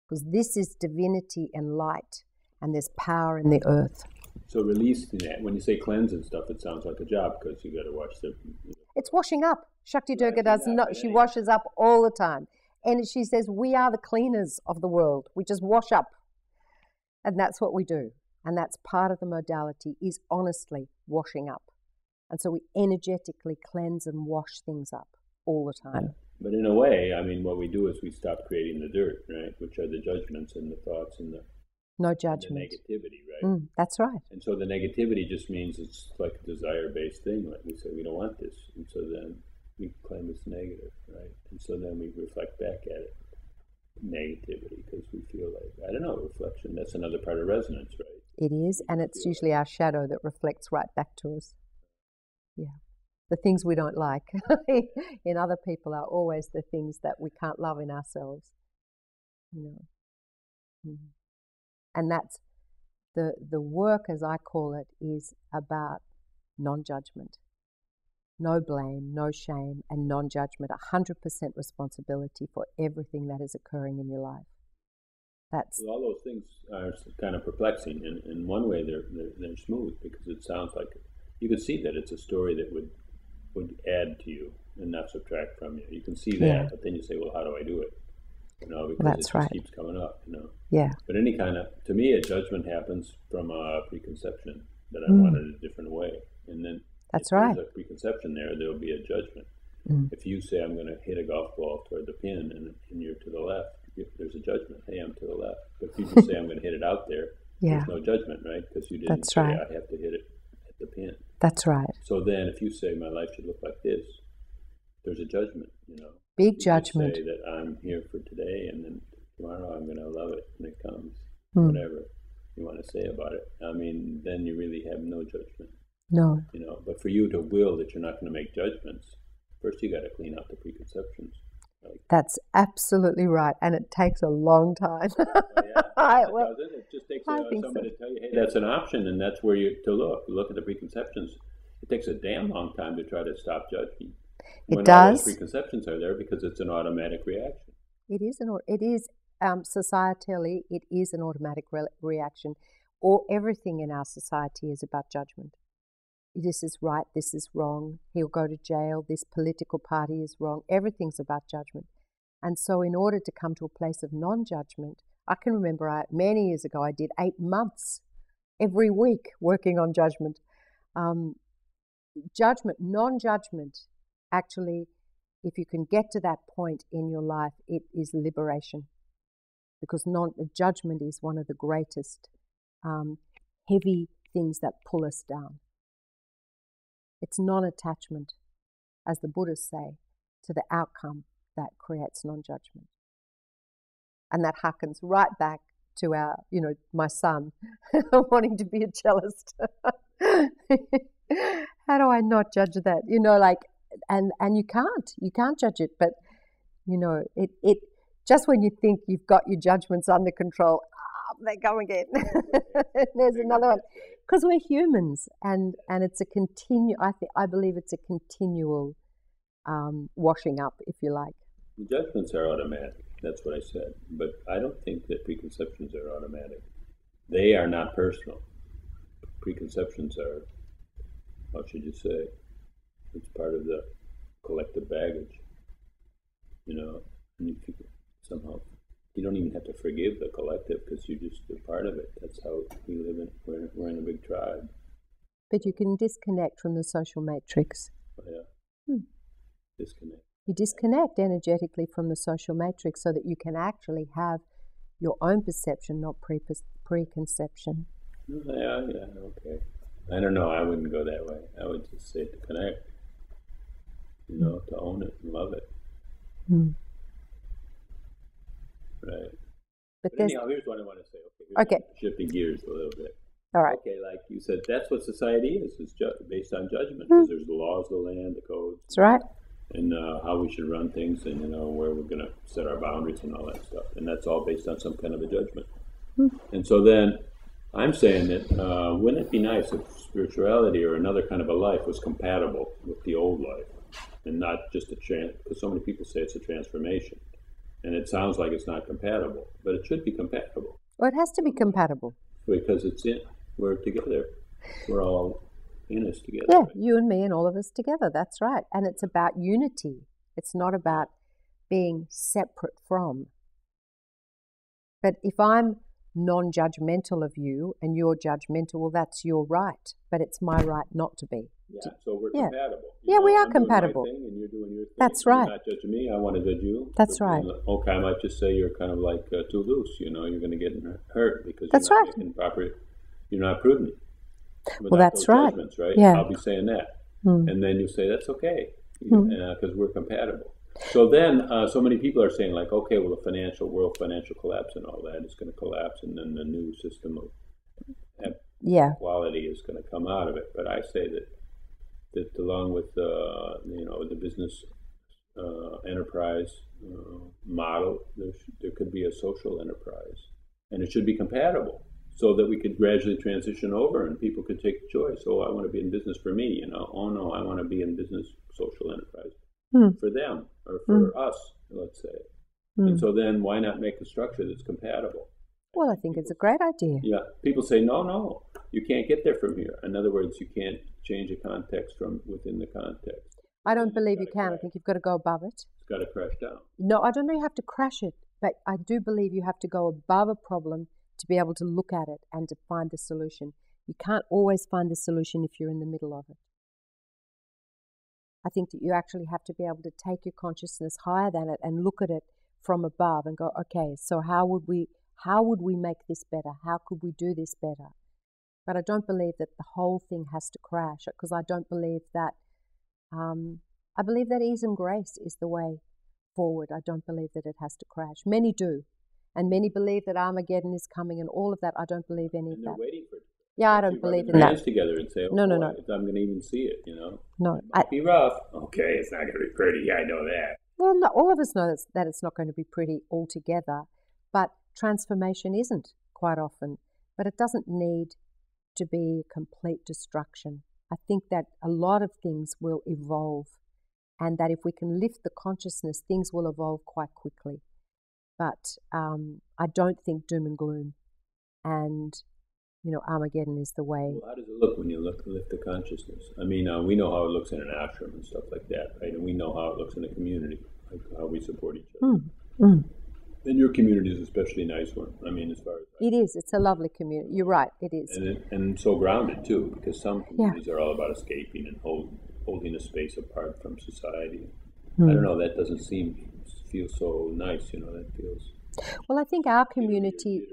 Because this is divinity and light, and there's power in the earth. So releasing that, when you say cleanse and stuff, it sounds like a job, because you got to watch the... It's washing up. Shakti Durga does not. She washes up all the time. And she says, we are the cleaners of the world. We just wash up. And that's what we do. And that's part of the modality, is honestly washing up. And so we energetically cleanse and wash things up all the time. But in a way, I mean, what we do is we stop creating the dirt, right? Which are the judgments and the thoughts and the... No judgment. And the negativity, right? That's right. And so the negativity just means it's like a desire-based thing. Like we say, we don't want this. And so then we claim it's negative, right? And so then we reflect back at it. Negativity, because we feel like, I don't know, reflection, that's another part of resonance, right? It is, and it's usually our shadow that reflects right back to us. Yeah. The things we don't like in other people are always the things that we can't love in ourselves. And that's the work, as I call it, is about non-judgment. No blame, no shame, and non-judgment. 100% responsibility for everything that is occurring in your life. Well, all those things are kind of perplexing. In one way, they're smooth, because it sounds like you can see that it's a story that would add to you and not subtract from you. You can see that, but then you say, well, how do I do it? Because that's it just keeps coming up. Yeah. But to me, a judgment happens from a preconception that I want it a different way, and then. That's right. There's a preconception there'll be a judgment. If you say, I'm going to hit a golf ball toward the pin and you're to the left, there's a judgment. Hey, I'm to the left. But if you just say, I'm going to hit it out there, there's no judgment, right? Because you didn't say, I have to hit it at the pin. That's right. So then if you say, my life should look like this, there's a judgment, Big judgment. You say that I'm here for today, and then tomorrow I'm going to love it when it comes. Whatever you want to say about it. I mean, then you really have no judgment. No. But for you to will that you're not going to make judgments, first you got to clean out the preconceptions. That's absolutely right, and it takes a long time. It just takes somebody to tell you, hey, that's an option, and that's where you to look at the preconceptions. It takes a damn long time to try to stop judging. It does. All those preconceptions are there because it's an automatic reaction. It is societally, it is an automatic reaction. Or everything in our society is about judgment. This is right, this is wrong, he'll go to jail, this political party is wrong. Everything's about judgment. And so in order to come to a place of non-judgment, I can remember many years ago I did 8 months every week working on judgment. Non-judgment, actually, if you can get to that point in your life, it is liberation. Because judgment is one of the greatest heavy things that pull us down. It's non-attachment, as the Buddhists say, to the outcome that creates non-judgment. And that harkens right back to my son wanting to be a cellist. How do I not judge that? And you can't judge it, but it just when you think you've got your judgments under control, they come again. There's another one. Because we're humans, and it's I believe it's a continual washing up, if you like. The judgments are automatic. That's what I said. But I don't think that preconceptions are automatic. They are not personal. Preconceptions are, how should you say, it's part of the collective baggage, you know. And if you somehow, you don't even have to forgive the collective because you're part of it. That's how we live in. We're in a big tribe. But you can disconnect from the social matrix. Oh, yeah. Disconnect. You disconnect energetically from the social matrix so that you can actually have your own perception, not preconception. Yeah, okay. I don't know. I wouldn't go that way. I would just say to connect, you know, to own it and love it. Right. But anyhow, here's what I want to say. Okay. Shifting gears a little bit. All right. Okay, like you said, that's what society is. It's based on judgment. Because there's the laws of the land, the codes. That's right. And how we should run things, and where we're going to set our boundaries and all that stuff. And that's all based on some kind of a judgment. And so then I'm saying that wouldn't it be nice if spirituality or another kind of a life was compatible with the old life, and not just because so many people say it's a transformation, and it sounds like it's not compatible, but it should be compatible. Well, it has to be compatible because we're together. We're all in us together. Yeah, you and me and all of us together. That's right. And it's about unity. It's not about being separate from. But if I'm non-judgmental of you and you're judgmental, well, that's your right. But it's my right not to be. Yeah, so we're compatible. We are I'm compatible. doing my thing and you're doing your thing. That's right. You're not judging me. I want to judge you. That's right. Okay, I might just say you're kind of like too loose. You're going to get hurt because you're not prudent. Well, that's right. Right? Yeah. I'll be saying that. And then you say, that's okay, because we're compatible. So then so many people are saying, like, okay, well, the world financial collapse and all that is going to collapse, and then the new system of equality is going to come out of it. But I say that along with the business enterprise model, there could be a social enterprise, and it should be compatible, so that we could gradually transition over and people could take a choice. Oh, I want to be in business for me, Oh, no, I want to be in business social enterprise for them or for us, let's say. And so then why not make a structure that's compatible? Well, I think it's a great idea. Yeah. People say, no, you can't get there from here. In other words, you can't change a context from within the context. I don't believe you can. I think you've got to go above it. It's got to crash down. No, I don't know you have to crash it, but I do believe you have to go above a problem to be able to look at it and to find the solution. You can't always find the solution if you're in the middle of it. I think that you actually have to be able to take your consciousness higher than it and look at it from above and go, okay, so how would we make this better? How could we do this better? But I don't believe that the whole thing has to crash, because I don't believe that, I believe that ease and grace is the way forward. I don't believe that it has to crash. Many do. And many believe that Armageddon is coming and all of that. I don't believe any of that. They're waiting for it. Yeah, I don't believe in that. Hands together and say, no. I'm going to even see it, No. It might be rough. Okay, it's not going to be pretty. I know that. Well, no, all of us know that it's not going to be pretty altogether, but transformation isn't quite often. But it doesn't need to be complete destruction. I think that a lot of things will evolve, and that if we can lift the consciousness, things will evolve quite quickly. But I don't think doom and gloom and, Armageddon is the way. Well, how does it look when you lift the consciousness? I mean, we know how it looks in an ashram and stuff like that, right? And we know how it looks in a community, like how we support each other. And your community is a especially nice one. I mean, as far as... It is. It's a lovely community. You're right. It is. And so grounded, too, because some communities are all about escaping and holding a space apart from society. I don't know, that doesn't feel so nice, that feels... Well, I think our community...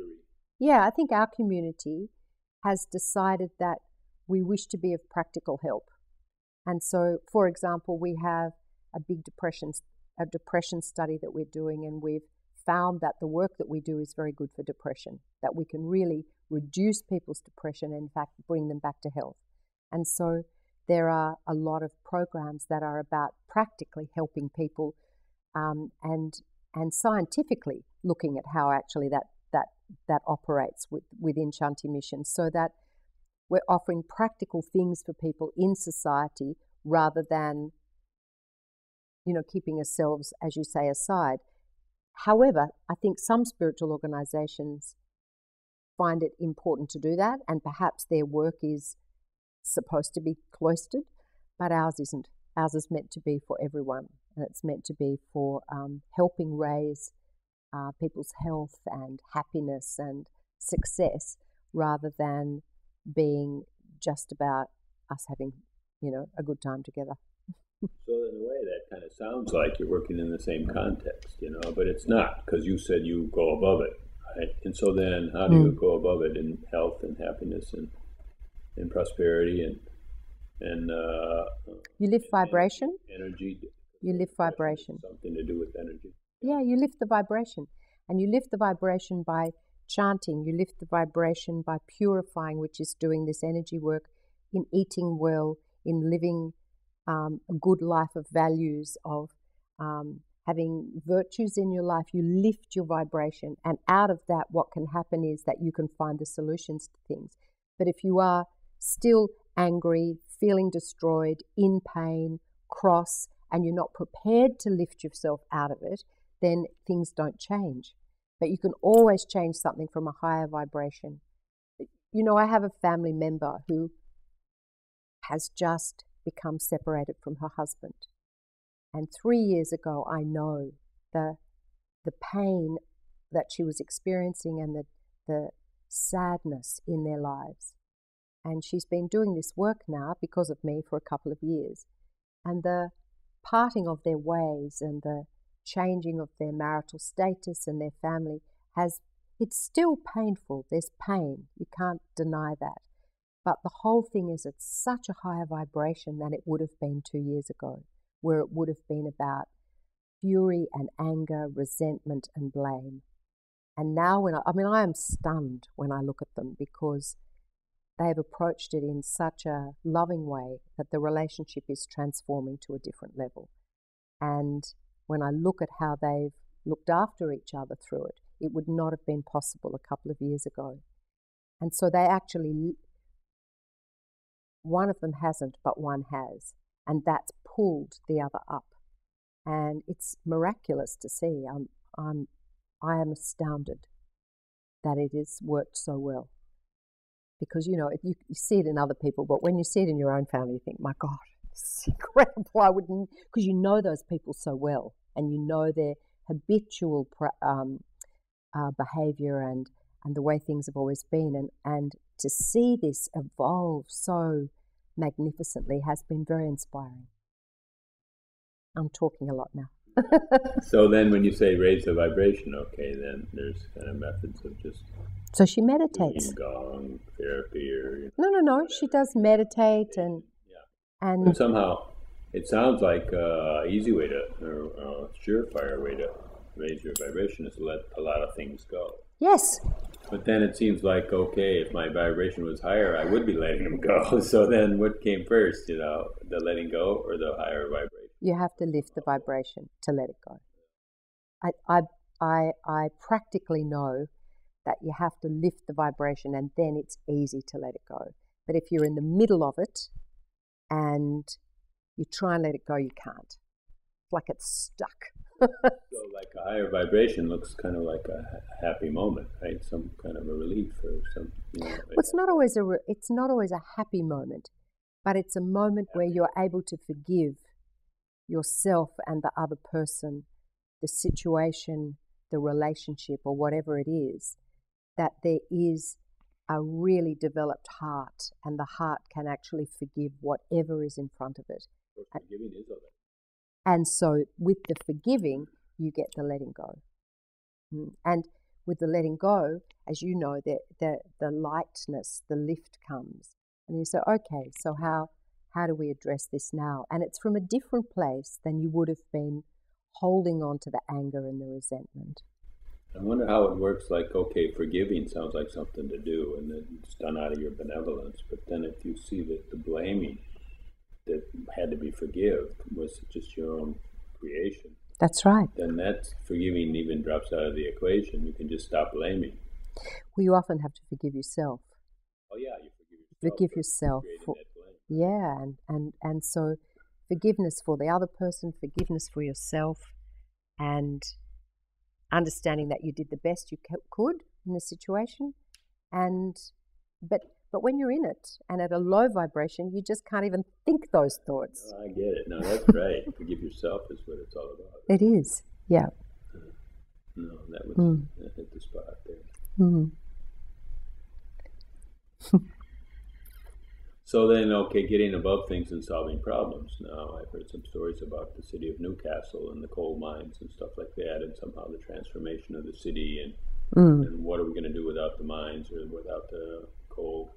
Yeah, I think our community has decided that we wish to be of practical help. And so, for example, we have a big depression study that we're doing, and we've found that the work that we do is very good for depression, that we can really reduce people's depression and, in fact, bring them back to health. And so there are a lot of programs that are about practically helping people and scientifically looking at how actually that operates within Shanti Mission, so that we're offering practical things for people in society rather than, keeping ourselves, as you say, aside. However, I think some spiritual organizations find it important to do that, and perhaps their work is supposed to be cloistered, but ours isn't. Ours is meant to be for everyone, and it's meant to be for helping raise people's health and happiness and success, rather than being just about us having, a good time together. So in a way, that kind of sounds like you're working in the same context, but it's not, because you said you go above it, right? And so then, how do you go above it in health and happiness and prosperity and you lift vibration. Energy. You lift vibration. Something to do with energy. Yeah, you lift the vibration, and you lift the vibration by chanting. You lift the vibration by purifying, which is doing this energy work, in eating well, in living a good life of values, of having virtues in your life. You lift your vibration, and out of that, what can happen is that you can find the solutions to things. But if you are still angry, feeling destroyed, in pain, cross, and you're not prepared to lift yourself out of it, then things don't change. But you can always change something from a higher vibration. I have a family member who has just become separated from her husband. And 3 years ago, I know the pain that she was experiencing and the sadness in their lives. And she's been doing this work now because of me for a couple of years. And the parting of their ways and the changing of their marital status and their family it's still painful. There's pain. You can't deny that. But the whole thing is it's such a higher vibration than it would have been 2 years ago, where it would have been about fury and anger, resentment and blame. And now I am stunned when I look at them, because they've approached it in such a loving way that the relationship is transforming to a different level. And when I look at how they've looked after each other through it, it would not have been possible a couple of years ago. And so they actually, one of them hasn't, but one has. And that's pulled the other up. And it's miraculous to see. I am astounded that it has worked so well. Because, you see it in other people, but when you see it in your own family, you think, my God, it's incredible. I wouldn't, because you know those people so well, and you know their habitual behavior and the way things have always been. And to see this evolve so magnificently has been very inspiring. I'm talking a lot now. So then when you say raise the vibration, okay, then there's kind of methods of just... So she meditates. Gong therapy or... No. She does meditate and... Yeah. And somehow it sounds like an easy way to, or a surefire way to raise your vibration is to let a lot of things go. Yes. But then it seems like, okay, if my vibration was higher, I would be letting them go. So then what came first, the letting go or the higher vibration? You have to lift the vibration to let it go. I practically know that you have to lift the vibration, and then it's easy to let it go. But if you're in the middle of it and you try and let it go, you can't. It's like it's stuck. So like a higher vibration looks kind of like a happy moment, right? Some kind of a relief or some, Well, it's not always a happy moment, but it's a moment where you're able to forgive yourself and the other person, the situation, the relationship, or whatever it is, that there is a really developed heart, and the heart can actually forgive whatever is in front of it. Forgiving is of it. And so with the forgiving, you get the letting go. And with the letting go, as you know, the lightness, the lift comes. And you say, okay, so how do we address this now? And it's from a different place than you would have been holding on to the anger and the resentment. I wonder how it works. Like, okay, forgiving sounds like something to do, and it's done out of your benevolence. But then if you see that the blaming that had to be forgiven was just your own creation. That's right. Then that forgiving even drops out of the equation. You can just stop blaming. Well, you often have to forgive yourself. Oh yeah, you forgive yourself. Forgive yourself. Yeah, and so forgiveness for the other person, forgiveness for yourself, and understanding that you did the best you could in the situation, but when you're in it and at a low vibration, you just can't even think those thoughts. No, I get it. No, that's right. Forgive yourself is what it's all about. It is, yeah. No, that hit the spot there. Mm. So then, okay, getting above things and solving problems. Now, I've heard some stories about the city of Newcastle and the coal mines and stuff like that, and somehow the transformation of the city, and what are we going to do without the mines or without the coal?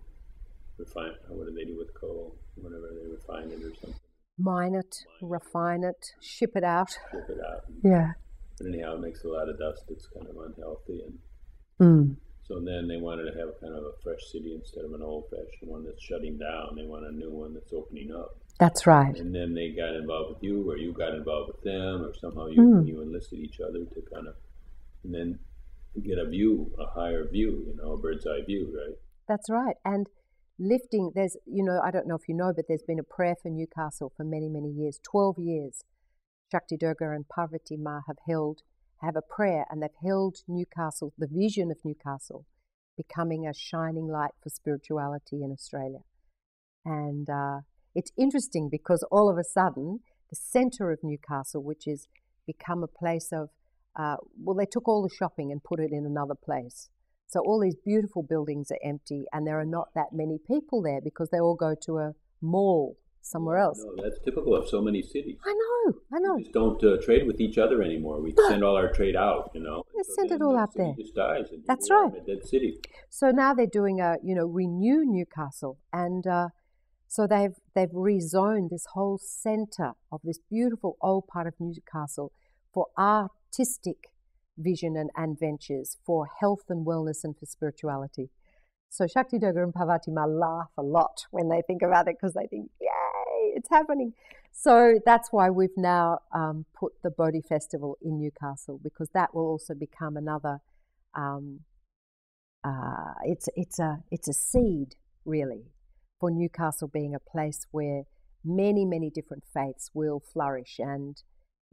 What do they do with coal? Whenever they refine it or something. Mine it, refine it, ship it out. Ship it out. Yeah. But anyhow, it makes a lot of dust. It's kind of unhealthy, and so then they wanted to have kind of a fresh city instead of an old-fashioned one that's shutting down. They want a new one that's opening up. That's right. And then they got involved with you, or you got involved with them, or somehow you enlisted each other to kind of, and then get a view, a higher view, a bird's eye view, right? That's right. And lifting, there's, I don't know if you know, but there's been a prayer for Newcastle for many, many years, 12 years. Shakti Durga and Parvati Ma have a prayer, and they've held Newcastle, the vision of Newcastle, becoming a shining light for spirituality in Australia. And it's interesting because all of a sudden, the centre of Newcastle, which has become a place of, they took all the shopping and put it in another place. So all these beautiful buildings are empty, and there are not that many people there because they all go to a mall somewhere else. No, that's typical of so many cities. I know. We just don't trade with each other anymore. We send all our trade out, They send it all out there. It just dies. That's right. A dead city. So now they're doing renew Newcastle, and so they've rezoned this whole centre of this beautiful old part of Newcastle for artistic vision and ventures, for health and wellness, and for spirituality. So Shakti Durga and Parvati Ma laugh a lot when they think about it because they think, yay, it's happening. So that's why we've now put the Bodhi Festival in Newcastle, because that will also become another, it's a seed, really, for Newcastle being a place where many, many different faiths will flourish and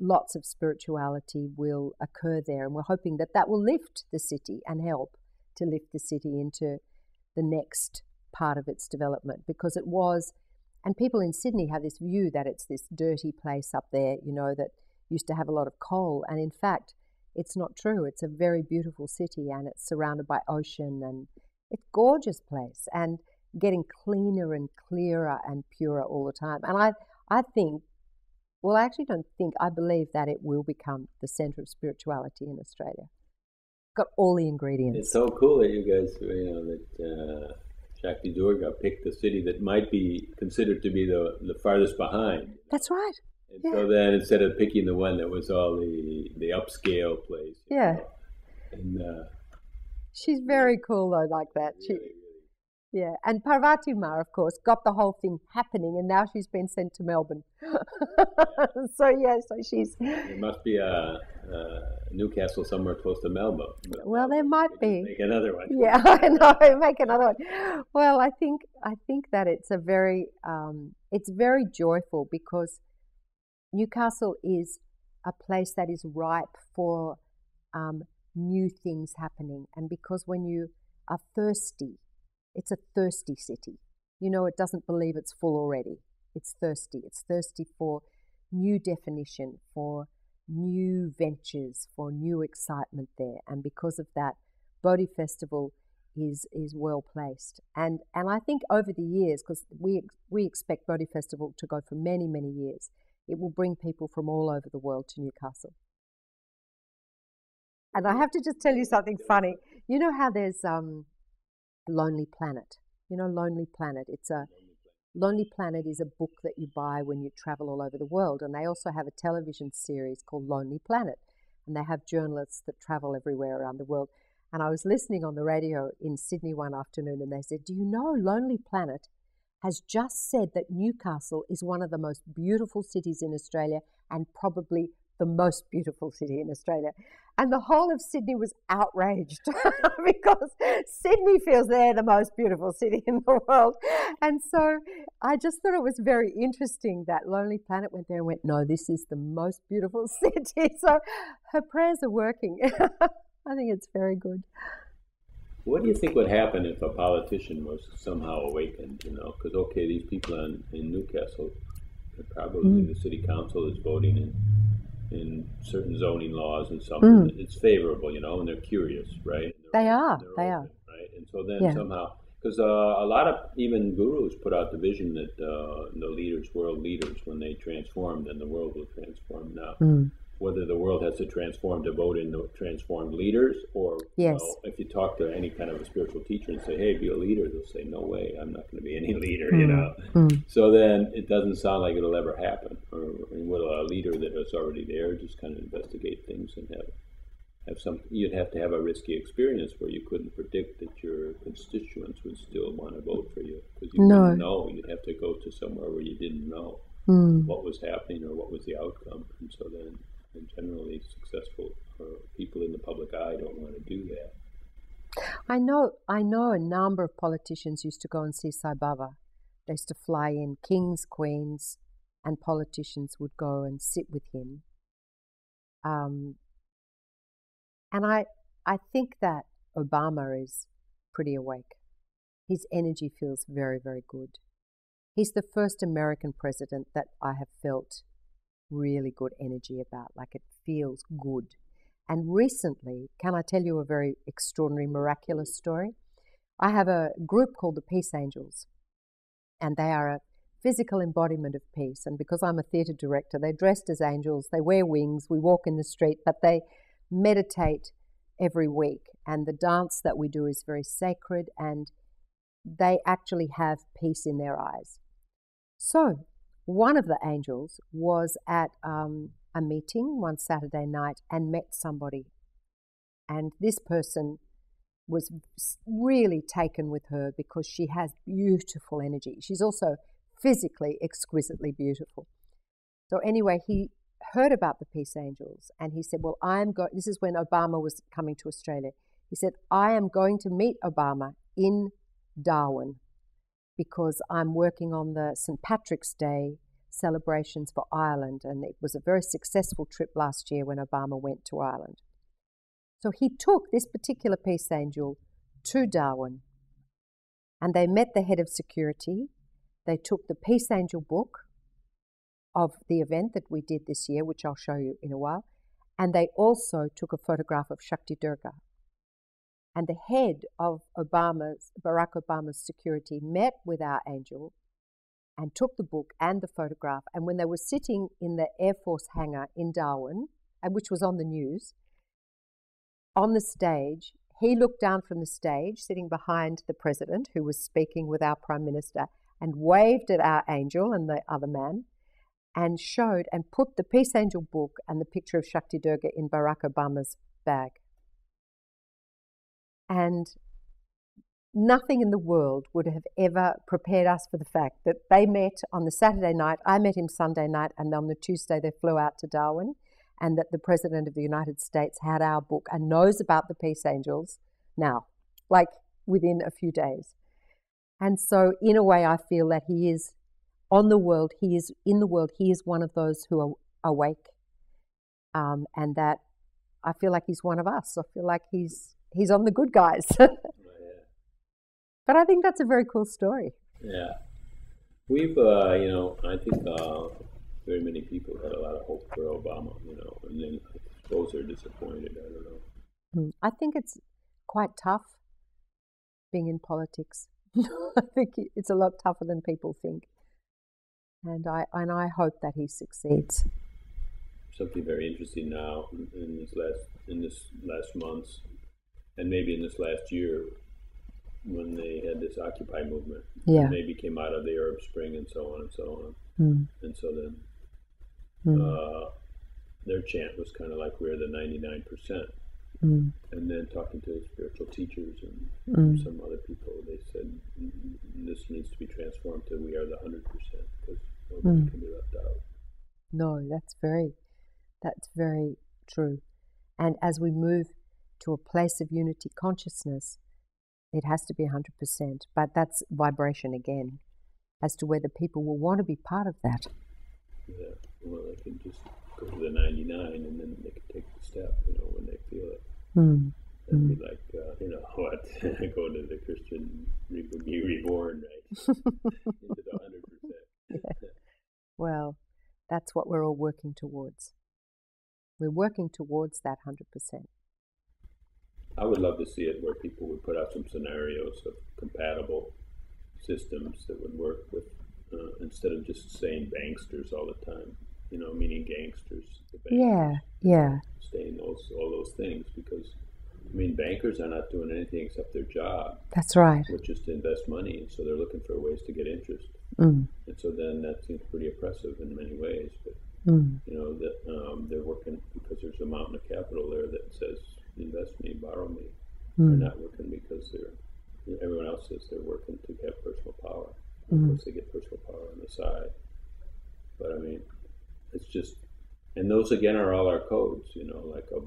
lots of spirituality will occur there. And we're hoping that will lift the city and help to lift the city into the next part of its development, because it was, and people in Sydney have this view that it's this dirty place up there, that used to have a lot of coal. And in fact, it's not true. It's a very beautiful city, and it's surrounded by ocean, and it's a gorgeous place and getting cleaner and clearer and purer all the time. And I think, well, I actually don't think, I believe that it will become the centre of spirituality in Australia. Got all the ingredients. It's so cool that you guys, that Shakti Durga picked the city that might be considered to be the farthest behind. That's right. And so then instead of picking the one that was all the upscale place. Yeah. And she's very cool though, like that. Really. Yeah, and Parvati Ma, of course, got the whole thing happening, and now she's been sent to Melbourne. So she's... There must be a Newcastle somewhere close to Melbourne. Well, there might be. Make another one. Yeah, I know, make another one. Well, I think that it's it's very joyful, because Newcastle is a place that is ripe for new things happening, and because when you are thirsty, it's a thirsty city. It doesn't believe it's full already. It's thirsty. It's thirsty for new definition, for new ventures, for new excitement there. And because of that, Bodhi Festival is well placed. And I think over the years, because we expect Bodhi Festival to go for many, many years, it will bring people from all over the world to Newcastle. And I have to just tell you something funny. You know how there's Lonely Planet. Lonely Planet. Lonely Planet is a book that you buy when you travel all over the world, and they also have a television series called Lonely Planet, and they have journalists that travel everywhere around the world. And I was listening on the radio in Sydney one afternoon, and they said, do you know Lonely Planet has just said that Newcastle is one of the most beautiful cities in Australia and probably the most beautiful city in Australia. And the whole of Sydney was outraged because Sydney feels they're the most beautiful city in the world. And so I just thought it was very interesting that Lonely Planet went there and went, no, this is the most beautiful city. So her prayers are working. I think it's very good. What do you think would happen if a politician was somehow awakened, Because, okay, these people in Newcastle, probably the city council is voting in certain zoning laws and something. It's favorable, and they're curious, right? They are. Open, right? And so then somehow, because a lot of even gurus put out the vision that the leaders, world leaders, when they transform, then the world will transform. Now, whether the world has to transform to vote in the transformed leaders, or if you talk to any kind of a spiritual teacher and say, hey, be a leader, they'll say, no way, I'm not going to be any leader, So then it doesn't sound like it'll ever happen. Or will a leader that is already there just kind of investigate things and have some, you'd have to have a risky experience where you couldn't predict that your constituents would still want to vote for you, because you wouldn't know. You'd have to go to somewhere where you didn't know what was happening or what was the outcome. And so then, and generally successful people in the public eye don't want to do that. I know a number of politicians used to go and see Sai Baba. They used to fly in, kings, queens, and politicians would go and sit with him. And I think that Obama is pretty awake. His energy feels very, very good. He's the first American president that I have felt really good energy about, like it feels good. And recently, can I tell you a very extraordinary, miraculous story? I have a group called the Peace Angels, and they are a physical embodiment of peace. And because I'm a theatre director, they're dressed as angels, they wear wings, we walk in the street, but they meditate every week. And the dance that we do is very sacred, and they actually have peace in their eyes. So one of the angels was at a meeting one Saturday night and met somebody. And this person was really taken with her because she has beautiful energy. She's also physically exquisitely beautiful. So anyway, he heard about the Peace Angels and he said, well, this is when Obama was coming to Australia. He said, I am going to meet Obama in Darwin because I'm working on the St. Patrick's Day celebrations for Ireland, and it was a very successful trip last year when Obama went to Ireland. So he took this particular Peace Angel to Darwin, and they met the head of security. They took the Peace Angel book of the event that we did this year, which I'll show you in a while, and they also took a photograph of Shakti Durga. And the head of Barack Obama's security met with our angel and took the book and the photograph. And when they were sitting in the Air Force hangar in Darwin, and which was on the news, on the stage, he looked down from the stage, sitting behind the president, who was speaking with our prime minister, and waved at our angel and the other man, and showed and put the Peace Angel book and the picture of Shakti Durga in Barack Obama's bag. And nothing in the world would have ever prepared us for the fact that they met on the Saturday night, I met him Sunday night, and on the Tuesday they flew out to Darwin, and that the President of the United States had our book and knows about the Peace Angels now, like within a few days. And so in a way I feel that he is on the world, he is in the world, he is one of those who are awake, and that I feel like he's one of us. I feel like he's on the good guys. But I think that's a very cool story. Yeah. We've, I think very many people had a lot of hope for Obama, and then I suppose they're disappointed. I don't know. I think it's quite tough being in politics. I think it's a lot tougher than people think. And I hope that he succeeds. Something very interesting now in this last months, and maybe in this last year, when they had this Occupy movement, and maybe came out of the Arab Spring and so on and so on. And so then their chant was kind of like, we're the 99%. And then talking to spiritual teachers and some other people, they said this needs to be transformed to we are the 100%, because nobody can be left out. No, that's very, That's very true. And as we move to a place of unity consciousness, it has to be 100%. But that's vibration again, as to whether people will want to be part of that. Yeah, well, they can just go to the 99 and then they can take the step, when they feel it. That'd be like, what? Go to the Christian, be reborn, right? Into the 100%. Yeah. Well, that's what we're all working towards. We're working towards that 100%. I would love to see it where people would put out some scenarios of compatible systems that would work with, instead of just saying banksters all the time, meaning gangsters. The bankers, yeah. Saying all those things, because bankers are not doing anything except their job. That's right. Which is to invest money, and so they're looking for ways to get interest. And so then that seems pretty oppressive in many ways. But that they're working because there's a mountain of capital there that says invest me, borrow me. They're not working because everyone else says they're working to get personal power. Of course, they get personal power on the side. But it's just, and those again are all our codes, like how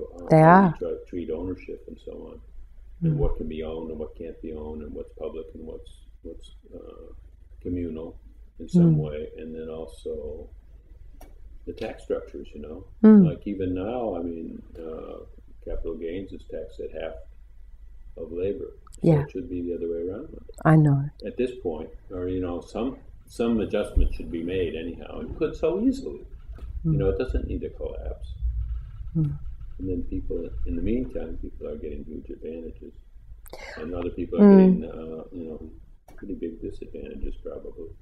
we treat ownership and so on, and what can be owned and what can't be owned, and what's public and what's communal in some way, and then also the tax structures, like even now, capital gains is taxed at half of labor. So it should be the other way around. I know. At this point, or some adjustment should be made anyhow. It could so easily. It doesn't need to collapse. And then people, in the meantime, people are getting huge advantages, and other people are getting, pretty big disadvantages probably.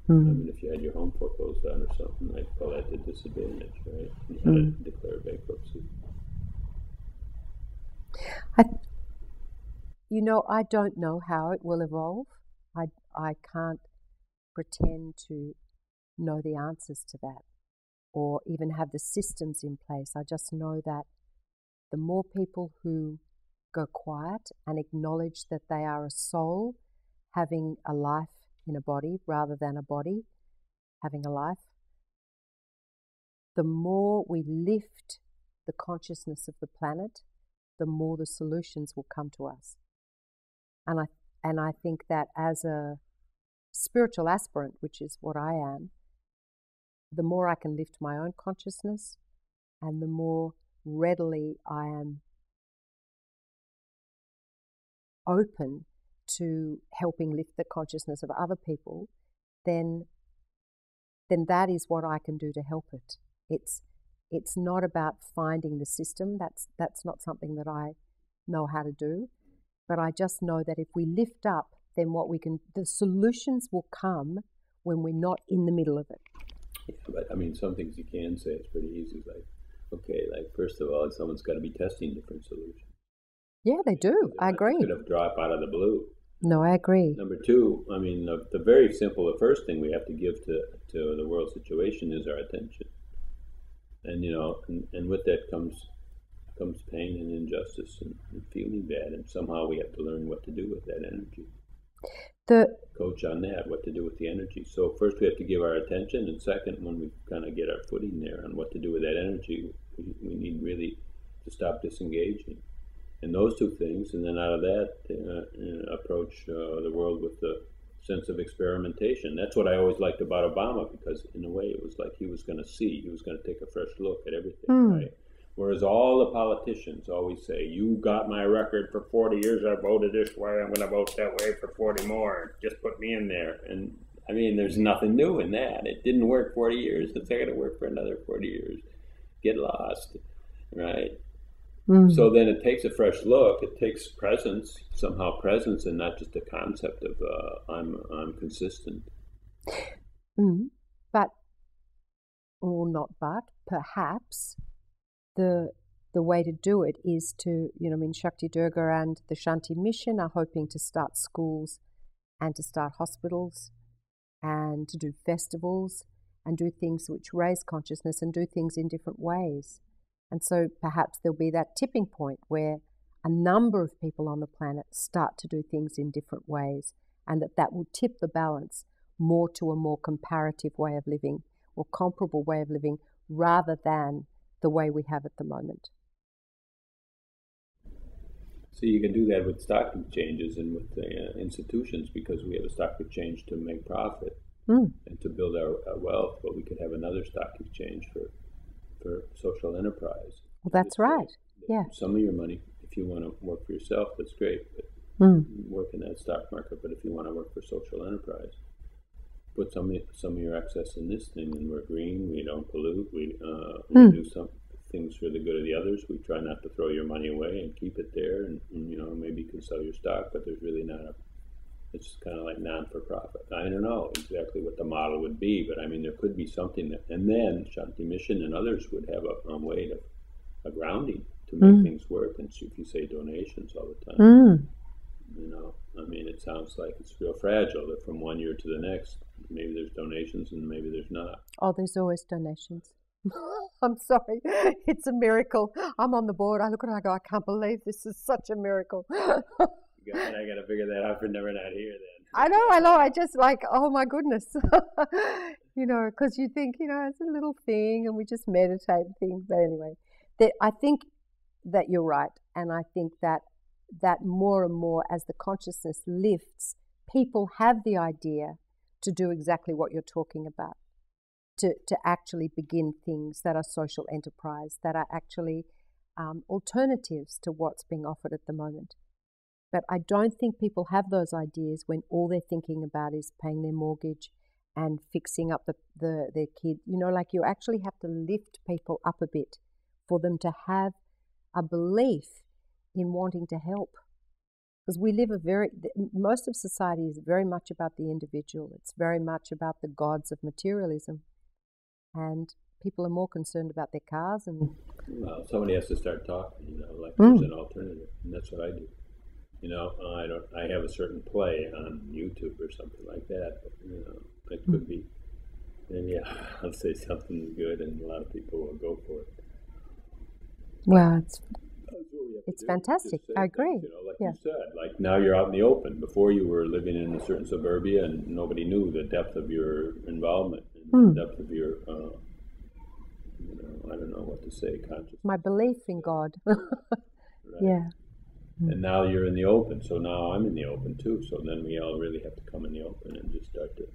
If you had your home foreclosed on or something, I'd call that a disadvantage, right? You had to declare bankruptcy. I don't know how it will evolve. I can't pretend to know the answers to that, or even have the systems in place. I just know that the more people who go quiet and acknowledge that they are a soul having a life in a body rather than a body having a life, the more we lift the consciousness of the planet, the more the solutions will come to us. And I think that as a spiritual aspirant, which is what I am, the more I can lift my own consciousness, and the more readily I am open to helping lift the consciousness of other people, then that is what I can do to help it. It's not about finding the system. That's not something that I know how to do. But I just know that if we lift up, then the solutions will come when we're not in the middle of it. Yeah, but some things you can say it's pretty easy. First of all, someone's got to be testing different solutions. Yeah, they do. I agree. Could have dropped out of the blue. No, I agree. Number two, the very simple, the first thing we have to give to the world situation is our attention. And and with that comes pain and injustice and feeling bad, and somehow we have to learn what to do with that energy. Coach on that, what to do with the energy. So first we have to give our attention, and second, when we kind of get our footing there on what to do with that energy, we need really to stop disengaging. And those two things, and then out of that, approach the world with the sense of experimentation. That's what I always liked about Obama, because in a way it was like he was going to take a fresh look at everything, right? Whereas all the politicians always say, you got my record for 40 years, I voted this way, I'm going to vote that way for 40 more, just put me in there. And there's nothing new in that. It didn't work 40 years, it's not going to work for another 40 years. Get lost, right? So then it takes a fresh look, it takes presence, and not just a concept of I'm consistent. Perhaps the way to do it is to, Shakti Durga and the Shanti mission are hoping to start schools and to start hospitals and to do festivals and do things which raise consciousness and do things in different ways. And so perhaps there'll be that tipping point where a number of people on the planet start to do things in different ways, and that will tip the balance more to a more comparative way of living or comparable way of living, rather than the way we have at the moment. So you can do that with stock exchanges and with institutions, because we have a stock exchange to make profit and to build our wealth, but we could have another stock exchange for social enterprise. Well, that's right. Yeah. Some of your money, if you want to work for yourself, that's great, but work in that stock market. But if you want to work for social enterprise, put some of your excess in this thing, and we're green, we don't pollute, we do some things for the good of the others. We try not to throw your money away and keep it there, and maybe you can sell your stock, but there's really not it's kind of like non-for-profit. I don't know exactly what the model would be, but I mean, there could be something that, and then Shanti Mission and others would have a way to, a grounding to make things work. And if you say donations all the time, I mean, it sounds like it's real fragile, that from one year to the next, maybe there's donations and maybe there's not. Oh, there's always donations. I'm sorry. It's a miracle. I'm on the board. I look at it and I go, I can't believe this is such a miracle. And I got to figure that out for never not here then. I know. I just like, oh my goodness. Because you think, it's a little thing and we just meditate and things. But anyway, I think that you're right. And I think that more and more as the consciousness lifts, people have the idea to do exactly what you're talking about. To actually begin things that are social enterprise, that are actually alternatives to what's being offered at the moment. But I don't think people have those ideas when all they're thinking about is paying their mortgage and fixing up their kid. Like you actually have to lift people up a bit for them to have a belief in wanting to help. Because we live most of society is very much about the individual. It's very much about the gods of materialism. And people are more concerned about their cars and... Well, somebody has to start talking, like there's an alternative. And that's what I do. I have a certain play on YouTube or something like that. But, it could be, maybe I'll say something good and a lot of people will go for it. Well, it's fantastic. I agree. Things, like you said, like now you're out in the open. Before you were living in a certain suburbia and nobody knew the depth of your involvement and the depth of your, I don't know what to say, consciousness. My belief in God. Right. Yeah. And now you're in the open, so now I'm in the open too. So then we all really have to come in the open and just start to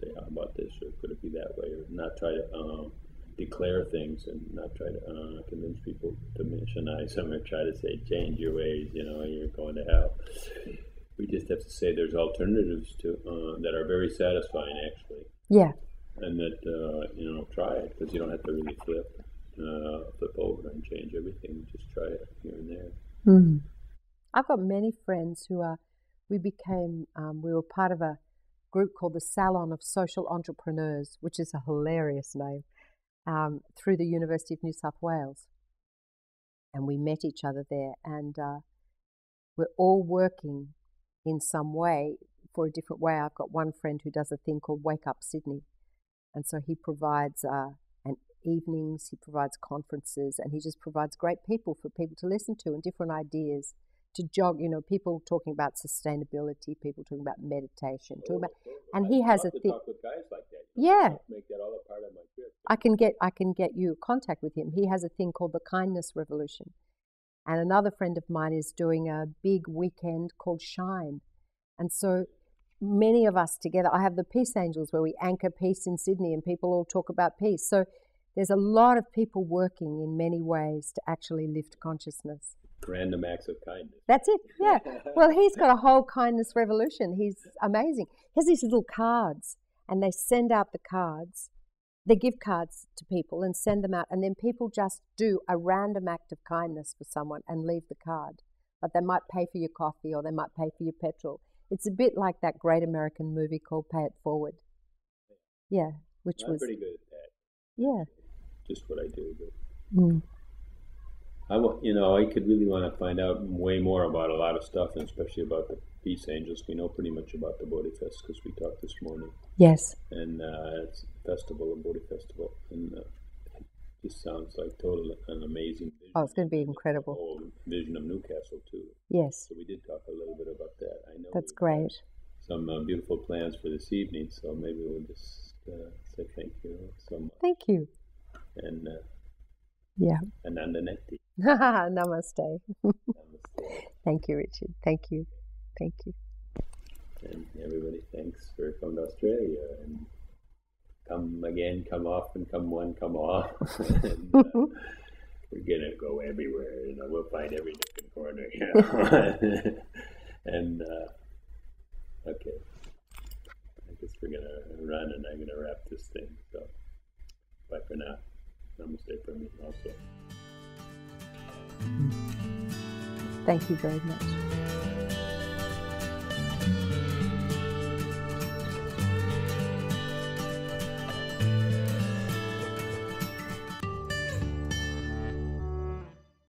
say, how about this, or could it be that way, or not try to declare things and not try to convince people to missionize them or try to say, change your ways, you're going to hell. We just have to say there's alternatives to that are very satisfying, actually. Yeah. And that, try it, because you don't have to really flip over and change everything. Just try it here and there. I've got many friends who we were part of a group called the Salon of Social Entrepreneurs, which is a hilarious name, through the University of New South Wales. And we met each other there, and we're all working in some way for a different way. I've got one friend who does a thing called Wake Up Sydney. And so he provides evenings, he provides conferences, and he just provides great people for people to listen to and different ideas to jog, people talking about sustainability, people talking about meditation, and he has a thing. Talk with guys like that. Yeah. Make that all a part of my trip. I can get you contact with him. He has a thing called the Kindness Revolution. And another friend of mine is doing a big weekend called Shine. And so many of us together, I have the Peace Angels where we anchor peace in Sydney and people all talk about peace. So there's a lot of people working in many ways to actually lift consciousness. Random acts of kindness. That's it, yeah. Well, he's got a whole kindness revolution. He's amazing. He has these little cards, and they send out the cards. They give cards to people and send them out, and then people just do a random act of kindness for someone and leave the card. But they might pay for your coffee or they might pay for your petrol. It's a bit like that great American movie called Pay It Forward. Yeah, I'm pretty good at that. Yeah. Just what I do. But I could really want to find out way more about a lot of stuff, and especially about the Peace Angels. We know pretty much about the Bodhi Fest because we talked this morning. Yes. And it's a festival, a Bodhi Festival, and it just sounds like an amazing vision. Oh, it's going to be incredible. The whole vision of Newcastle too. Yes. So we did talk a little bit about that. I know that's great. Some beautiful plans for this evening, so maybe we'll just say thank you so much. Thank you. And Yeah. Ananda Netti. Namaste. Namaste. Thank you, Richard. Thank you. Thank you. And everybody, thanks for coming to Australia. And come again, come often, come one, come off. And, we're gonna go everywhere. We'll find every different corner. And okay, I guess we're gonna run, and I'm gonna wrap this thing. So bye for now. Namaste for me also. Thank you very much.